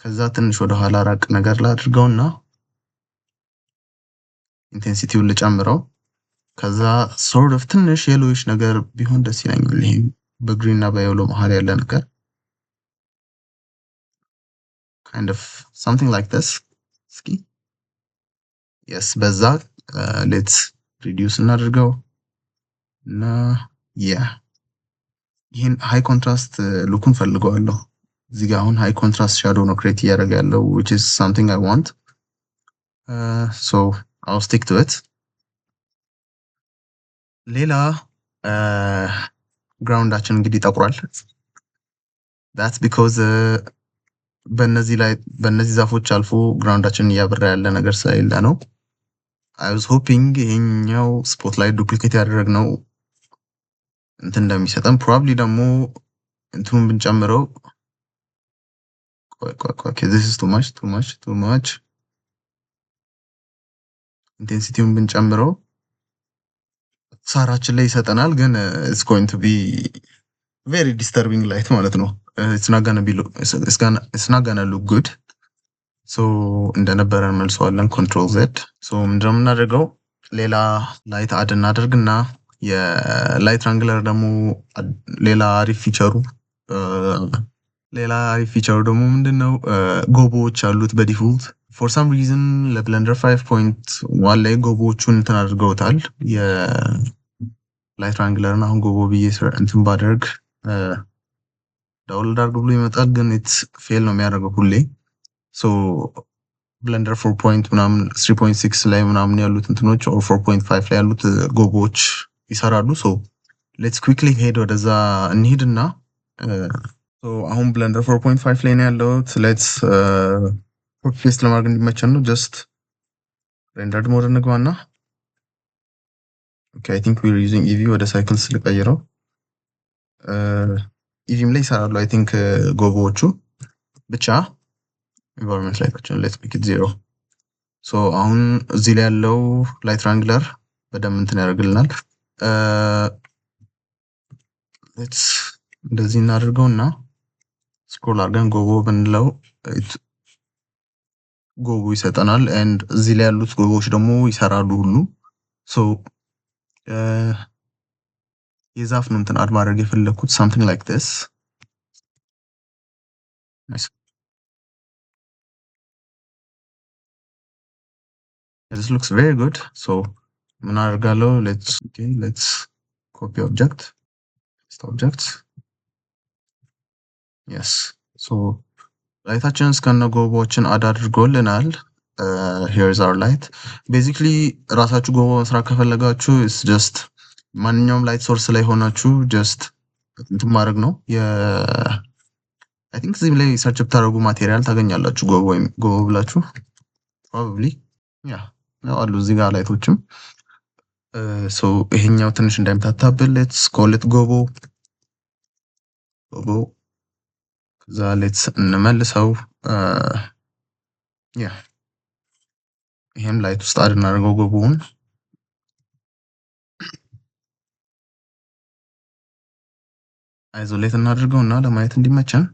ከዛ ትንሽ ወደ ኋላ ራቅ ነገር ላድርገውና ኢንቴንሲቲውን ልጨምረው። ከዛ sort of ትንሽ የሎይሽ ነገር ቢሆን ደስ ይለኛል። ይሄ በግሪን እና በየሎ መሃል ያለ ነገር kind of something like this። እስኪ yes በዛ let's reduce እናድርገው እና ይህን ሃይ ኮንትራስት ሉኩን ፈልገዋለሁ። እዚህ ጋር አሁን ሃይ ኮንትራስት ሻዶው ነው ክሬት እያደረገ ያለው which is something I want። so I'll stick to it። ሌላ ግራውንዳችን እንግዲህ ጠቁሯል። that's because በእነዚህ ዛፎች አልፎ ግራውንዳችንን እያበራ ያለ ነገር ስለሌለ ነው። I was hoping ይሄኛው ስፖትላይት ዱፕሊኬት ያደረግነው እንትን እንደሚሰጠን ፕሮባብሊ ደግሞ እንትኑን ብንጨምረው ቆይ this is too much ኢንቴንሲቲውን ብንጨምረው ሳራችን ላይ ይሰጠናል ግን it's going to be very disturbing light ማለት ነው it's not gonna look good so እንደነበረን መልሰዋለን control z so ምንድነው የምናደርገው ሌላ ላይት አድ እናደርግና የላይት ራንግለር ደግሞ ሌላ አሪፍ ፊቸሩ ደግሞ ምንድነው ጎቦዎች አሉት በዲፎልት for some reason ለብለንደር 5.1 ላይ ጎቦቹን እንትን አድርገውታል የላይት ራንግለርን አሁን ጎቦ ብዬ እንትን ባደርግ ዳውንሎድ አድርግ ብሎ ይመጣል ግን ኢትስ ፌል ነው የሚያደርገው ሁሌ so ብለንደር 4 ምናምን 3.6 ላይ ምናምን ያሉት እንትኖች or 4.5 ላይ ያሉት ጎቦዎች ይሰራሉ so let's quickly head ወደዛ እንሂድና so አሁን ብለንደር 4.5 ላይ ነው ያለው let's ኮፒ ፔስት ለማድረግ እንዲመቸን ነው just rendered mode እንግባና okay I think we're using eevee ወደ ሳይክልስ ልቀይረው eevee ላይ ይሰራሉ I think ጎቦዎቹ ብቻ environment ላይታችን let's make it 0 so አሁን እዚህ ላይ ያለው ላይት ራንግለር በደንብ እንትን ያደርግልናል let's እንደዚህ እናደርገውና ስክሮል አድርገን ጎቦ ብንለው ጎቦ ይሰጠናል and እዚህ ላይ ያሉት ጎቦዎች ደግሞ ይሰራሉ ሁሉ so የዛፍ ነው እንትን አድ ማድረግ የፈለኩት something like this nice this looks very good so ምን አደርጋለሁ let's copy object yes so ላይታችንን እስከነ ጎቦዎችን አድ አድርጎልናል here is our light basically ራሳችሁ ጎቦ መስራት ከፈለጋችሁ is just ማንኛውም ላይት ሶርስ ላይ ሆናችሁ just እንትን ማድረግ ነው I think እዚህ ላይ ሰርች ብታደርጉ ማቴሪያል ታገኛላችሁ ጎቦ ብላችሁ probably yeah ነው አሉ እዚህ ጋር ላይቶችም so ይሄኛው ትንሽ እንዳይምታታብል let's call it ጎቦ ከዛ let's እንመልሰው yeah ይሄም ላይት ውስጥ አድ እናደርገው ጎቦውን አይዞሌት እናድርገውና ለማየት እንዲመቸን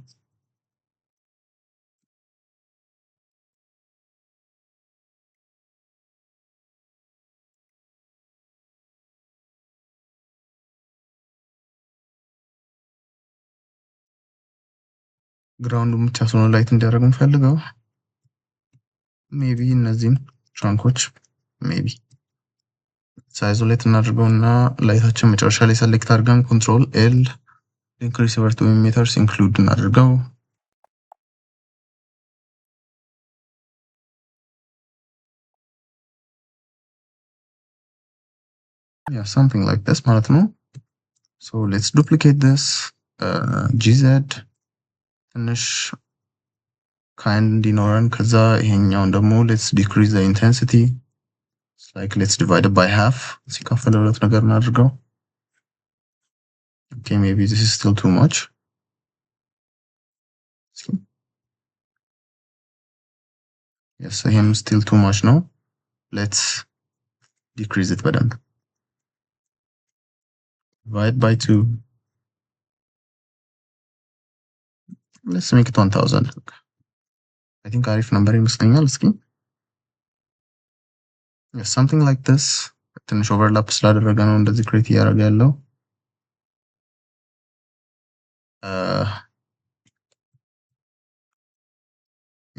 ግራውንዱ ብቻ ስለሆነ ላይት እንዲያደርግ እንፈልገው ሜቢ እነዚህን ትራንኮች ሜቢ ሳይዞሌት እናድርገውና ላይታችን መጨረሻ ላይ ሰሌክት አድርገን ኮንትሮል ኤል ኢንክሪስ ቨርቱ ሜተርስ ኢንክሉድ እናድርገው yeah something like this ማለት ነው so let's duplicate this gz ትንሽ kind እንዲኖረን ከዛ ይሄኛውን ደግሞ let's decrease the intensity it's like let's divide it by half ሲካፈል ሁለት ነገር እናድርገው okay maybe this is still too much yes him still too much no let's decrease it በደንብ divide by 2 let's make it 1000 I think አሪፍ ነበር ይመስለኛል እስኪ yes something like this ትንሽ ኦቨርላፕ ስላደረገ ነው እንደዚህ ክሬት ያደርጋ ያለው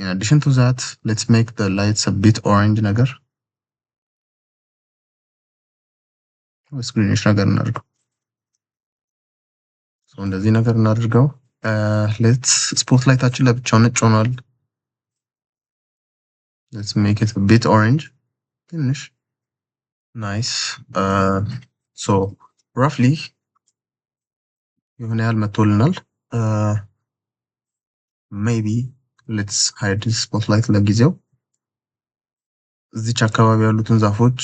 in addition to that let's make the lights a bit orange ነገር ስክሪኒሽ ነገር እናድርገው so እንደዚህ ነገር እናድርገው let's spotlightአችን ለብቻው ነጭ ሆኗል let's make it a bit orange finish nice so roughly የሆነ ያህል መጥቶልናል maybe let's hide this spotlight ለጊዜው እዚች አካባቢ ያሉትን ዛፎች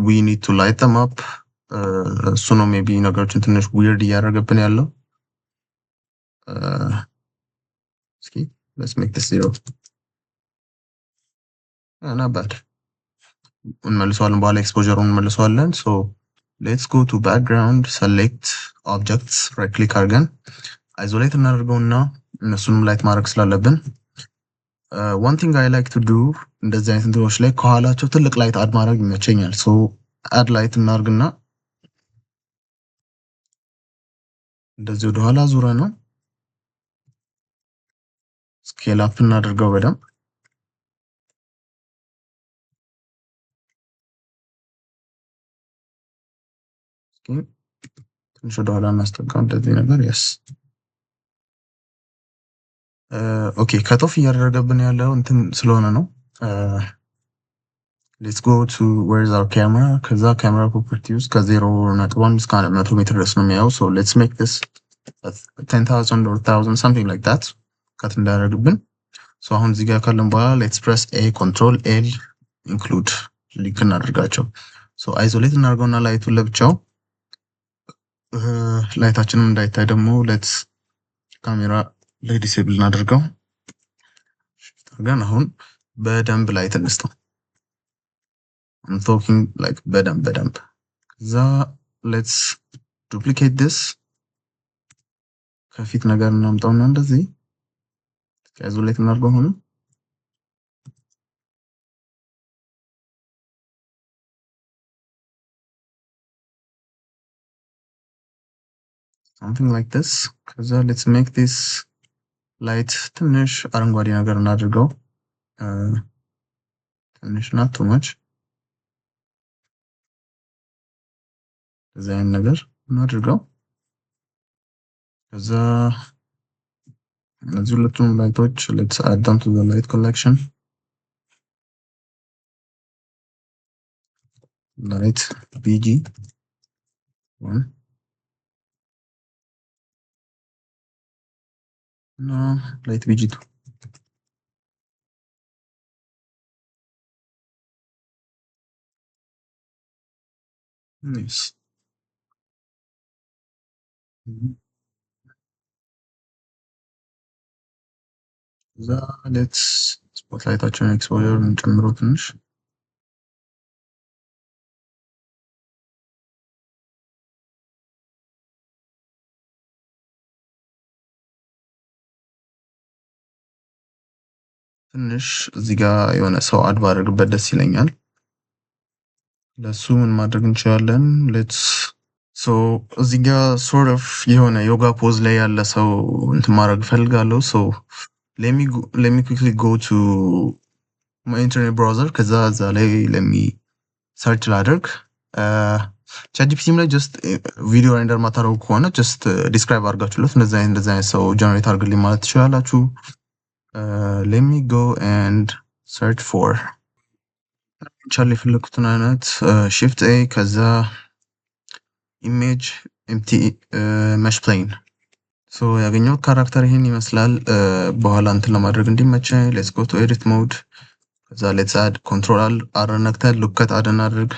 we need to light them up እሱ ነው ሜቢ ነገሮችን ትንሽ ዊርድ እያደረገብን ያለው። እስኪ let's make this 0 not bad እንመልሰዋለን። በኋላ ኤክስፖዠሩን እንመልሰዋለን። ሶ let's go to background, select objects, right click አድርገን isolate እናደርገውና እነሱንም ላይት ማድረግ ስላለብን one thing I like to do እንደዚህ አይነት እንትኖች ላይ ከኋላቸው ትልቅ ላይት አድ ማድረግ ይመቸኛል። ሶ አድ ላይት እናርግና እንደዚህ ወደ ኋላ ዙረ ነው ስኬል አፕ እናደርገው በደንብ ትንሽ ወደ ኋላ እናስጠጋው እንደዚህ ነገር yes ኦኬ ከቶፍ እያደረገብን ያለው እንትን ስለሆነ ነው። let's go to where is our camera ከዛ camera properties ከ0.1 እስከ 100 ሜትር ድረስ ነው የሚያየው። so let's make this 10,000 or 1,000 something like that ከት እንዳደረግብን። so አሁን እዚህ ጋር ካለን በኋላ let's press a control l include ሊንክ እናደርጋቸው። so isolate እናደርገውና ላይቱን ለብቻው ላይታችንም እንዳይታይ ደግሞ let's ካሜራ ላይ ዲሴብል እናደርገው አድርገን አሁን በደንብ ላይት እንስተው I'm talking like በደንብ ከዛ let's duplicate this ከፊት ነገር እናምጣውና እንደዚህ isolate እናድርገው ሆኖ something like this ከዛ let's make this light ትንሽ አረንጓዴ ነገር እናድርገው ትንሽ not too much ዲዛይን ነገር እናድርገው ከዛ እነዚህ ሁለቱም ላይቶች let's add them to the light collection light bg 1 no light bg 2 yes ከዛ let's ስፖትላይታችንን ኤክስፖዠር እንጨምረው ትንሽ ትንሽ እዚህ ጋር የሆነ ሰው አድ ባደርግበት ደስ ይለኛል። ለሱ ምን ማድረግ እንችላለን? let's so እዚህ ጋር sort of የሆነ ዮጋ ፖዝ ላይ ያለ ሰው እንትን ማድረግ ፈልጋለሁ። so let me quickly go to my internet browser ከዛ እዛ ላይ let me search ላድርግ ChatGPT ላይ just ቪዲዮ ሬንደር ማታረጉ ከሆነ just describe አድርጋችሁለት እንደዚህ አይነት ሰው ጀነሬት አድርግልኝ ማለት ትችላላችሁ። let me go and search for ቻርሊ ፍልኩትን አይነት shift a ከዛ image empty mesh plane so ያገኘው ካራክተር ይሄን ይመስላል። በኋላ እንትን ለማድረግ እንዲመቸኝ let's go to edit mode ከዛ let's add control r ነክተን ሉክ አድ እናድርግ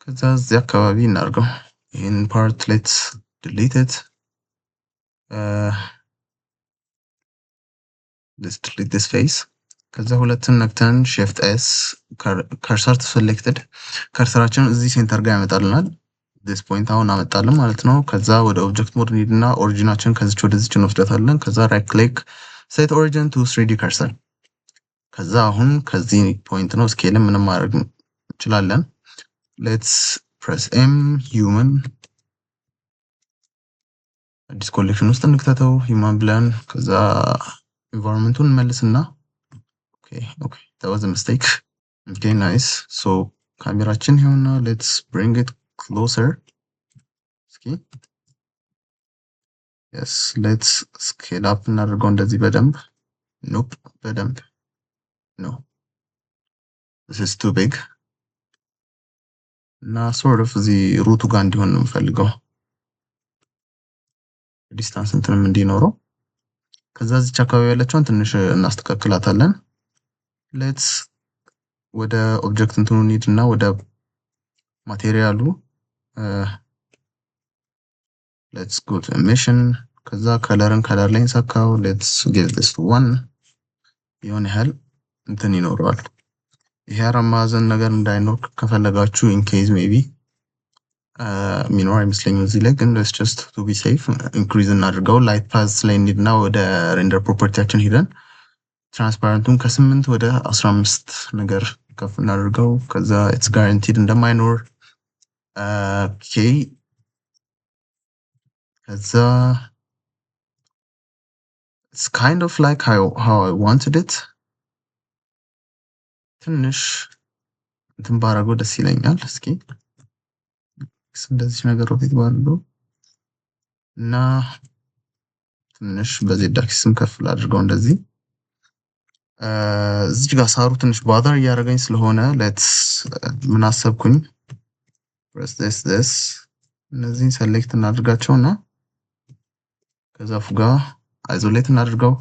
ከዛ እዚህ አካባቢ እናርገው ይሄን part let's delete it let's delete this face ከዛ ሁለቱን ነክተን shift s cursor selected ከርሰራችን እዚህ ሴንተር ጋር ያመጣልናል። this point አሁን አመጣልን ማለት ነው። ከዛ ወደ ኦብጀክት ሞድ እንሂድና ኦሪጂናችን ከዚች ወደዚች እንወስዳታለን። ከዛ right click set origin to 3D cursor ከዛ አሁን ከዚህ ፖይንት ነው ስኬል ምንም ማድረግ እንችላለን። let's press m human አዲስ ኮሌክሽን ውስጥ እንክተተው human ብለን ከዛ ኢንቫይሮንመንቱን እንመልስና okay that was a mistake okay nice so ካሜራችን ይሁንና let's bring it closer እስኪ yes let's scale up እናድርገው እንደዚህ በደንብ nope በደንብ no this is too big እና sort of እዚህ ሩቱ ጋር እንዲሆን ነው የምፈልገው ዲስታንስ እንትንም እንዲኖረው ከዛ እዚች አካባቢ ያለችውን ትንሽ እናስተካክላታለን። let's ወደ ኦብጀክት እንትኑ እንሂድና ወደ ማቴሪያሉ let's go to emission ከዛ ከለርን ከለር ላይ እንሰካው let's give this to 1 የሆነ ያህል እንትን ይኖረዋል። ይሄ አራት ማዕዘን ነገር እንዳይኖር ከፈለጋችሁ in case maybe ሚኖር አይመስለኝም እዚህ ላይ ግን let's just to be safe increase እናድርገው። light path ላይ እንሂድና ወደ render ፕሮፐርቲያችን ሄደን ትራንስፓረንቱን ከ8 ወደ 15 ነገር ከፍ እናድርገው። ከዛ it's guaranteed እንደማይኖር ኦኬ ከዛ it's kind of like how I wanted it ትንሽ እንትን ባረገው ደስ ይለኛል። እስኪ እንደዚህ ነገር ሮቴት ባለው እና ትንሽ በዜድ አክሲስም ከፍ ላድርገው እንደዚህ እዚህ ጋር ሳሩ ትንሽ ባደር እያደረገኝ ስለሆነ ሌትስ ምን አሰብኩኝ press this እነዚህን ሴሌክት እናድርጋቸውና ከዛ ፉጋ አይዞሌት እናድርገው።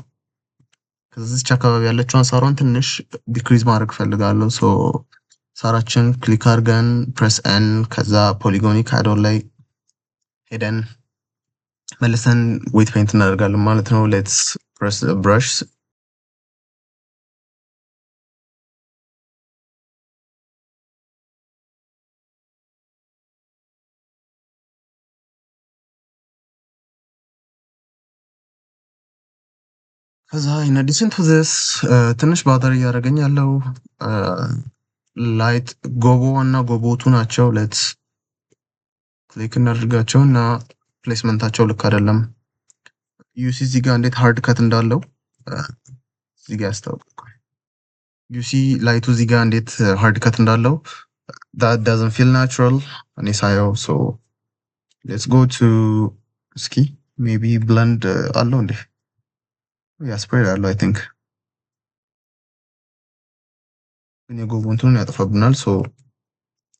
ከዚህች አካባቢ ያለችውን ሳሯን ትንሽ ዲክሪዝ ማድረግ ፈልጋለሁ። ሶ ሳራችን ክሊክ አድርገን ፕሬስ ኤን ከዛ ፖሊጎኒክ አዶን ላይ ሄደን መልሰን ዌት ፔንት እናደርጋለን ማለት ነው። ሌትስ ፕሬስ ብራሽ ከዛ in addition to this ትንሽ ባደር እያደረገኝ ያለው ላይት ጎቦ እና ጎቦቱ ናቸው። ሌትስ ክሊክ እናድርጋቸው እና ፕሌስመንታቸው ልክ አይደለም። ዩሲ እዚህ ጋር እንዴት ሃርድ ከት እንዳለው እዚህ ጋር ያስታውቃል። ዩሲ ላይቱ እዚህ ጋር እንዴት ሃርድ ከት እንዳለው that doesn't feel natural እኔ ሳየው። so let's go to እስኪ maybe blend አለው እንዴ ስፕሬድ አለው አይ ቲንክ ግን የጎቦንቱን ያጠፋብናል። ሶ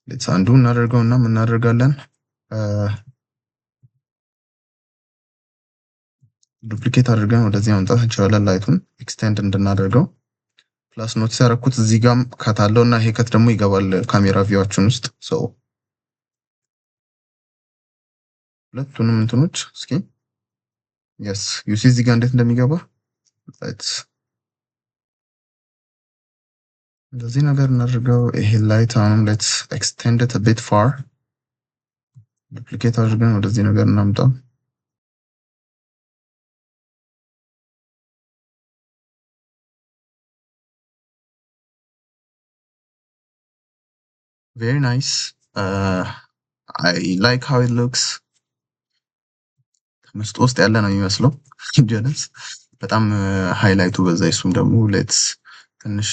ሌትስ አንዱ እናደርገው እና ምን እናደርጋለን ዱፕሊኬት አድርገን ወደዚህ ማምጣት እንችላለን። ላይቱን ኤክስቴንድ እንድናደርገው ፕላስ ኖትስ ያደረኩት እዚህ ጋር ካታለው እና ይሄ ከት ደግሞ ይገባል ካሜራ ቪዋችን ውስጥ። ሶ ሁለቱንም እንትኖች እስኪ yes ዩሲ እዚህ ጋር እንዴት እንደሚገባ እንደዚህ ነገር እናድርገው። ይሄ ላይት አሁንም ሌትስ ኤክስቴንድ ኢት አ ቢት ፋር ዱፕሊኬት አድርገን ወደዚህ ነገር እናምጣው። very nice I like how it looks ምስጥ ውስጥ ያለ ነው የሚመስለው ጀለስ በጣም ሃይላይቱ በዛ እሱም ደግሞ ሌትስ ትንሽ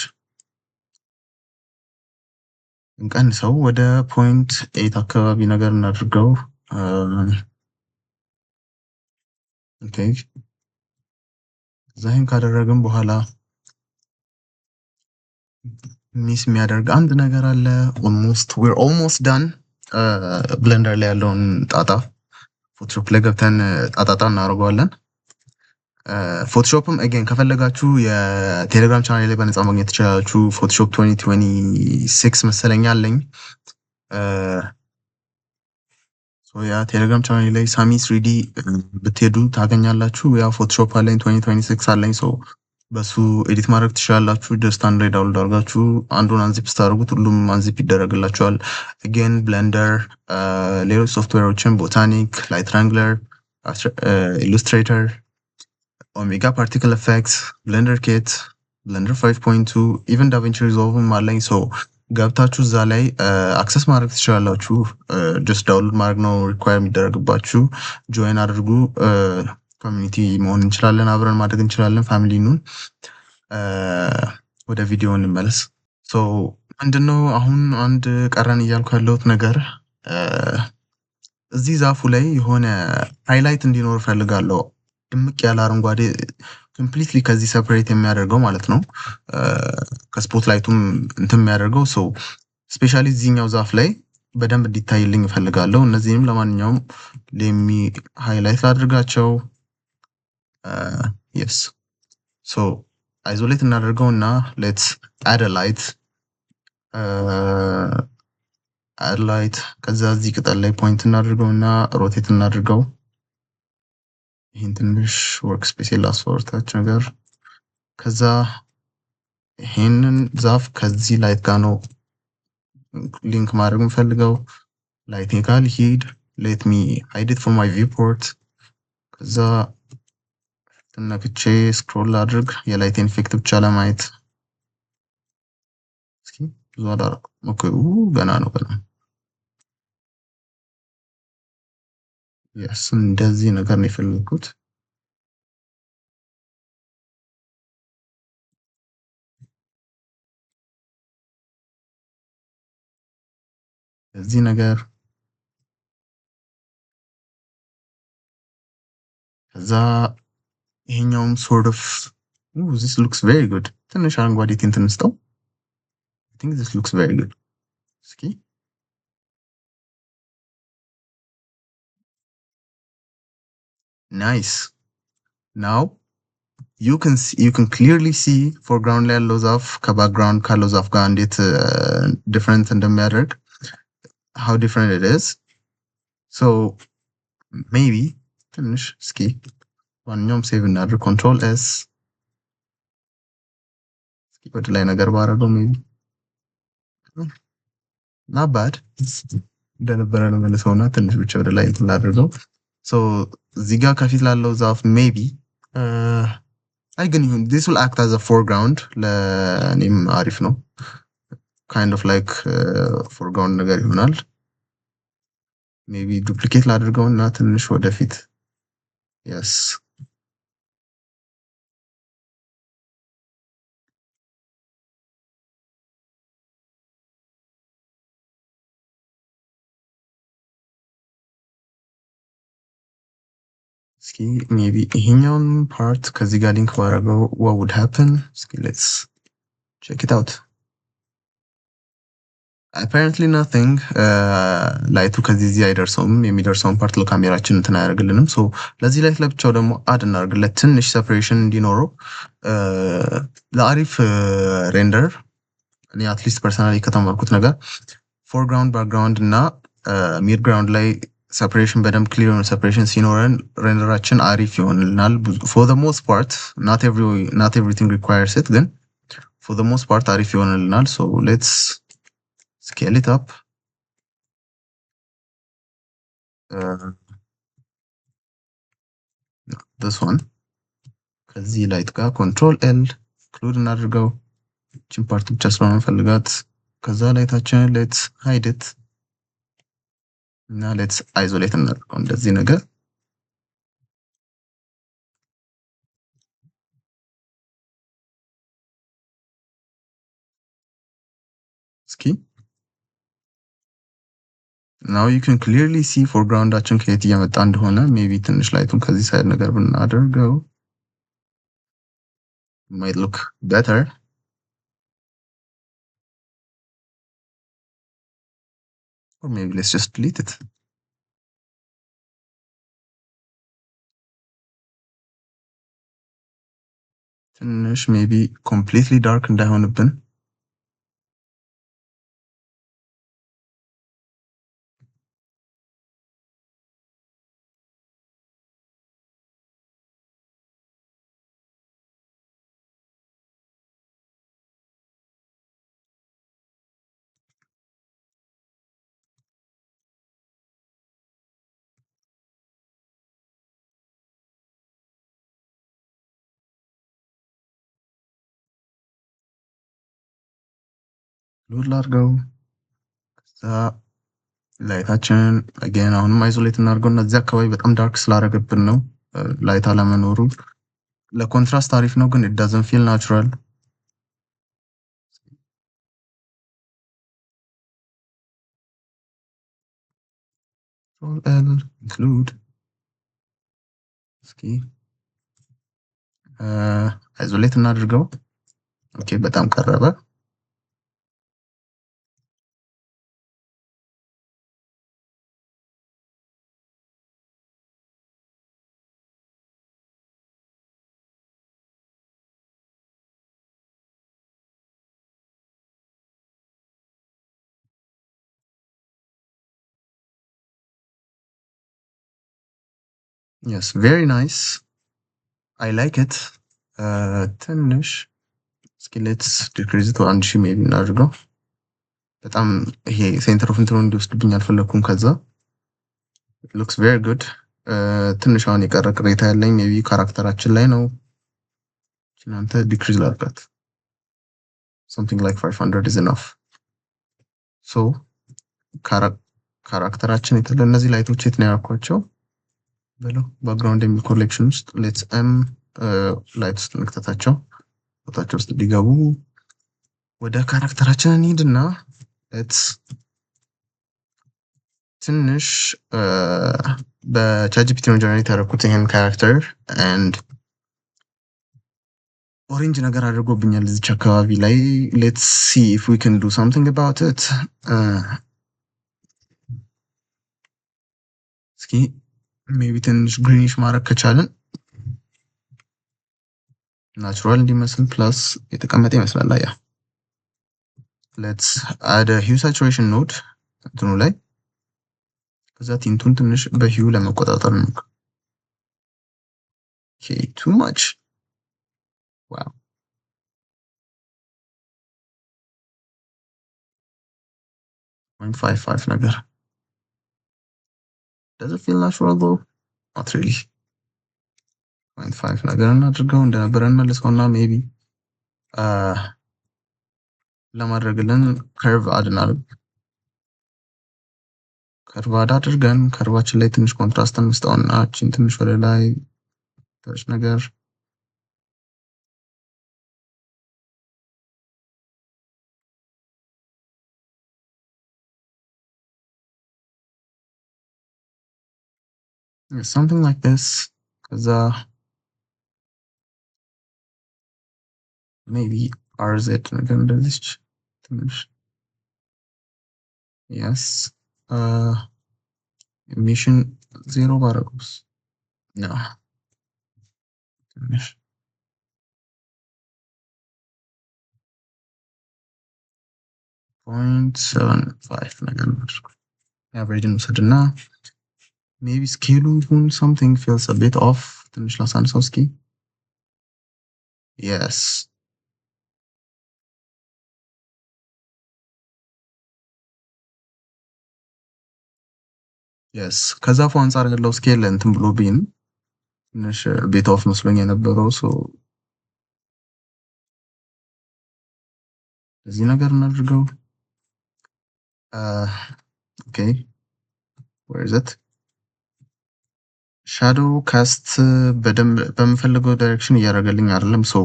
እንቀንሰው ወደ 0.8 አካባቢ ነገር እናድርገው። ኦኬ ዛይን ካደረግን በኋላ ሚስ የሚያደርግ አንድ ነገር አለ። we're almost done ብለንደር ላይ ያለውን ጣጣ ፎቶሾፕ ላይ ገብተን ጣጣ እናደርገዋለን። ፎቶሾፕም አገን ከፈለጋችሁ የቴሌግራም ቻናል ላይ በነፃ ማግኘት ትችላላችሁ። ፎቶሾፕ 2026 መሰለኝ አለኝ። ያ ቴሌግራም ቻናል ላይ ሳሚ 3D ብትሄዱ ታገኛላችሁ። ያ ፎቶሾፕ አለኝ 2026 አለኝ። ሶ በሱ ኤዲት ማድረግ ትችላላችሁ። ጀስት አንድሮይድ ዳውንሎድ አድርጋችሁ አንዱን አንዚፕ ስታደርጉት ሁሉም አንዚፕ ይደረግላችኋል። አገን ብለንደር፣ ሌሎች ሶፍትዌሮችን ቦታኒክ፣ ላይት ራንግለር፣ ኢሉስትሬተር፣ ኦሜጋ ፓርቲክል ኤፌክትስ፣ ብለንደር ኪት፣ ብለንደር 5.2 ኢቨን ዳቪንቺ ሪዞልቭም አለኝ። ሶ ገብታችሁ እዛ ላይ አክሰስ ማድረግ ትችላላችሁ። ጀስት ዳውንሎድ ማድረግ ነው ሪኳየር የሚደረግባችሁ። ጆይን አድርጉ። ኮሚኒቲ መሆን እንችላለን፣ አብረን ማድረግ እንችላለን። ፋሚሊ ኑን። ወደ ቪዲዮ እንመለስ። ሶ ምንድነው አሁን አንድ ቀረን እያልኩ ያለሁት ነገር እዚህ ዛፉ ላይ የሆነ ሃይላይት እንዲኖር ፈልጋለሁ። ድምቅ ያለ አረንጓዴ ኮምፕሊትሊ ከዚህ ሰፐሬት የሚያደርገው ማለት ነው። ከስፖትላይቱም እንትን የሚያደርገው ሶ ስፔሻሊ እዚህኛው ዛፍ ላይ በደንብ እንዲታይልኝ እፈልጋለሁ። እነዚህንም ለማንኛውም ሌሚ ሃይላይት ላድርጋቸው። yes so isolate እናደርገው እና let's add a light አድ ላይት ከዛ እዚህ ቅጠል ላይ ፖይንት እናድርገውና ሮቴት እናድርገው። ይህን ትንሽ ወርክ ስፔስ ላስወርታች ነገር ከዛ ይሄንን ዛፍ ከዚህ ላይት ጋር ነው ሊንክ ማድረግ የምፈልገው። ላይቲንግ ጋር ሊሄድ ሌት ሚ ሃይድ ኢት ፍሮም ማይ ቪውፖርት ከዛ ትነክቼ ስክሮል አድርግ የላይትን ኢፌክት ብቻ ለማየት። እስኪ ብዙ አላደረኩም። ኦኬ ገና ነው ገና። የስ እንደዚህ ነገር ነው የፈለኩት። እዚህ ነገር ከዛ ይሄኛውም ሶርት ኦፍ ዚስ ሉክስ ቬሪ ጉድ። ትንሽ አረንጓዴ ቲንት እንስጠው። አይ ቲንክ ዚስ ሉክስ ቬሪ ጉድ። እስኪ ናይስ ናው you can clearly see foreground ላይ ያለው ዛፍ ከባክግራውንድ ካለው ዛፍ ጋር እንዴት ዲፍረንት እንደሚያደርግ how different it is. So maybe ትንሽ እስኪ ዋንኛውም ሴቭ እናድርግ ኮንትሮል ኤስ እስኪ ወደ ላይ ነገር ባረገው ሜቢ not bad እንደነበረ ነው መልሰውና ትንሽ ብቻ ወደ ላይ እንትን ላድርገው። ሶ እዚህ ጋር ከፊት ላለው ዛፍ ሜቢ አይ ግን ይሁን this will act as a foreground ለእኔም አሪፍ ነው። kind of like foreground ነገር ይሆናል። ሜቢ ዱፕሊኬት ላድርገውና ትንሽ ወደፊት yes እስኪ ሜቢ ይሄኛውን ፓርት ከዚህ ጋር ሊንክ ባረገው what would happen? እስኪ let's check it out. apparently nothing ላይቱ ከዚህ እዚህ አይደርሰውም። የሚደርሰውን ፓርት ለካሜራችን እንትን አያደርግልንም። ሶ ለዚህ ላይት ለብቻው ደግሞ አድ እናደርግለት ትንሽ ሰፕሬሽን እንዲኖረው ለአሪፍ ሬንደር እኔ አትሊስት ፐርሰናሊ ከተማርኩት ነገር ፎርግራውንድ ባክግራውንድ እና ሚድ ግራውንድ ላይ ሰፕሬሽን በደንብ ክሊር የሆነ ሰፕሬሽን ሲኖረን ሬንደራችን አሪፍ ይሆንልናል። ፎር ዘ ሞስት ፓርት not everything requires it ግን for the most part አሪፍ ይሆንልናል። so let's scale it up. this one ከዚህ ላይት ጋር ኮንትሮል ኤል ኢንክሉድ እናድርገው። እቺን ፓርት ብቻ ስለሆነ ፈልጋት ከዛ ላይታችንን ሌትስ ሃይድ ኢት እና ሌትስ አይዞሌት እናድርገው እንደዚህ ነገር። እስኪ now you can clearly see foregroundአችን ከየት እየመጣ እንደሆነ ሜቢ ትንሽ ላይቱን ከዚህ ሳይድ ነገር ብናደርገው might look better. Or maybe let's just delete it. ትንሽ ሜቢ ኮምፕሊትሊ ዳርክ እንዳይሆንብን ሎድ ላድርገው። ከዛ ላይታችንን አገን አሁንም አይዞሌት እናድርገው እና እዚህ አካባቢ በጣም ዳርክ ስላደረገብን ነው ላይት አለመኖሩ። ለኮንትራስት አሪፍ ነው ግን it doesn't feel natural. Control L include እስኪ አይዞሌት እናድርገው። ኦኬ በጣም ቀረበ። የስ ቬሪ ናይስ አይ ላይክ ኢት። ትንሽ እስኪ ሌትስ ዲክሪዝ ቱ 1000 ሜቢ እናድርገው። በጣም ይሄ ሴንተር ኦፍ እንትኑ እንዲወስድብኝ አልፈለግኩም። ከዛ ሉክስ ቬሪ ጉድ። ትንሽ አሁን የቀረ ቅሬታ ያለኝ ሜቢ ካራክተራችን ላይ ነው። እናንተ ዲክሪዝ ላድርጋት። something like 500 is enough. so ካራክተራችን የተለ እነዚህ ላይቶች የት ነው ያልኳቸው ብለው ባክግራውንድ የሚል ኮሌክሽን ውስጥ ሌትስ ኤም ላይት ውስጥ እንክተታቸው ቦታቸው ውስጥ እንዲገቡ ወደ ካራክተራችን እንሂድና ሌትስ ትንሽ በቻትጂፒቲ ነው ጀነሬት ያደረኩት ይሄን ካራክተር ኤንድ ኦሬንጅ ነገር አድርጎብኛል እዚች አካባቢ ላይ ሌትስ ሲ ኢፍ ዊ ካን ዱ ሳምቲንግ አባውት ኢት። እስኪ ሜቢ ትንሽ ግሪኒሽ ማድረግ ከቻልን ናቹራል እንዲመስል ፕላስ የተቀመጠ ይመስላል። ያ ሌትስ አድ ሂው ሳቹሬሽን ኖድ እንትኑ ላይ ከዛ ቲንቱን ትንሽ በሂው ለመቆጣጠር ነው። ኦኬ ቱ ማች ዋው 0.55 ነገር does it feel natural though? not really 0.5 ነገር እናድርገው እንደነበረ እንመልሰውና ሜቢ ለማድረግልን ከርቭ አድናለሁ። ከርቭ አድርገን ከርቫችን ላይ ትንሽ ኮንትራስት እንስጠውና እቺን ትንሽ ወደ ላይ ትንሽ ነገር something like this ከዛ maybe RZ ነገር እንደዚህ ትንሽ yes emission 0 ባረጉስ no ትንሽ 0.75 ነገር ነው average እንውሰድና maybe scale ይሁን something feels a bit off ትንሽ ላሳንሰው እስኪ yes yes ከዛፉ አንፃር ያለው ስኬል እንትን ብሎ ቢን ትንሽ ቤት ኦፍ መስሎኝ የነበረው ሶ እዚህ ነገር እናድርገው። ኦኬ where is it shadow cast በደንብ በምፈልገው ዳይሬክሽን እያደረገልኝ አይደለም። ሶ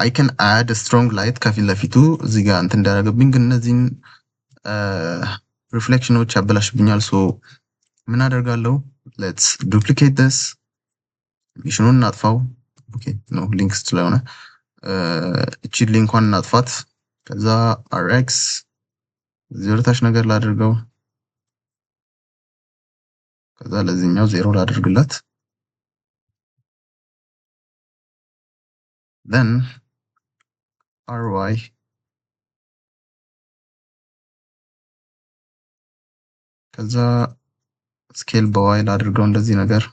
I can add a strong light ከፊት ለፊቱ እዚህ ጋር እንትን እንዳደረገብኝ ግን እነዚህን ሪፍሌክሽኖች ያበላሽብኛል። ሶ ምን አደርጋለሁ let's duplicate this ሚሽኑን እናጥፋው። ኦኬ ኖ ሊንክስ ስለሆነ እቺ ሊንኳን እናጥፋት። ከዛ rx ዜሮታች ነገር ላድርገው። ከዛ ለዚህኛው 0 ላድርግለት then ry ከዛ ስኬል በዋይ ላድርገው እንደዚህ ነገር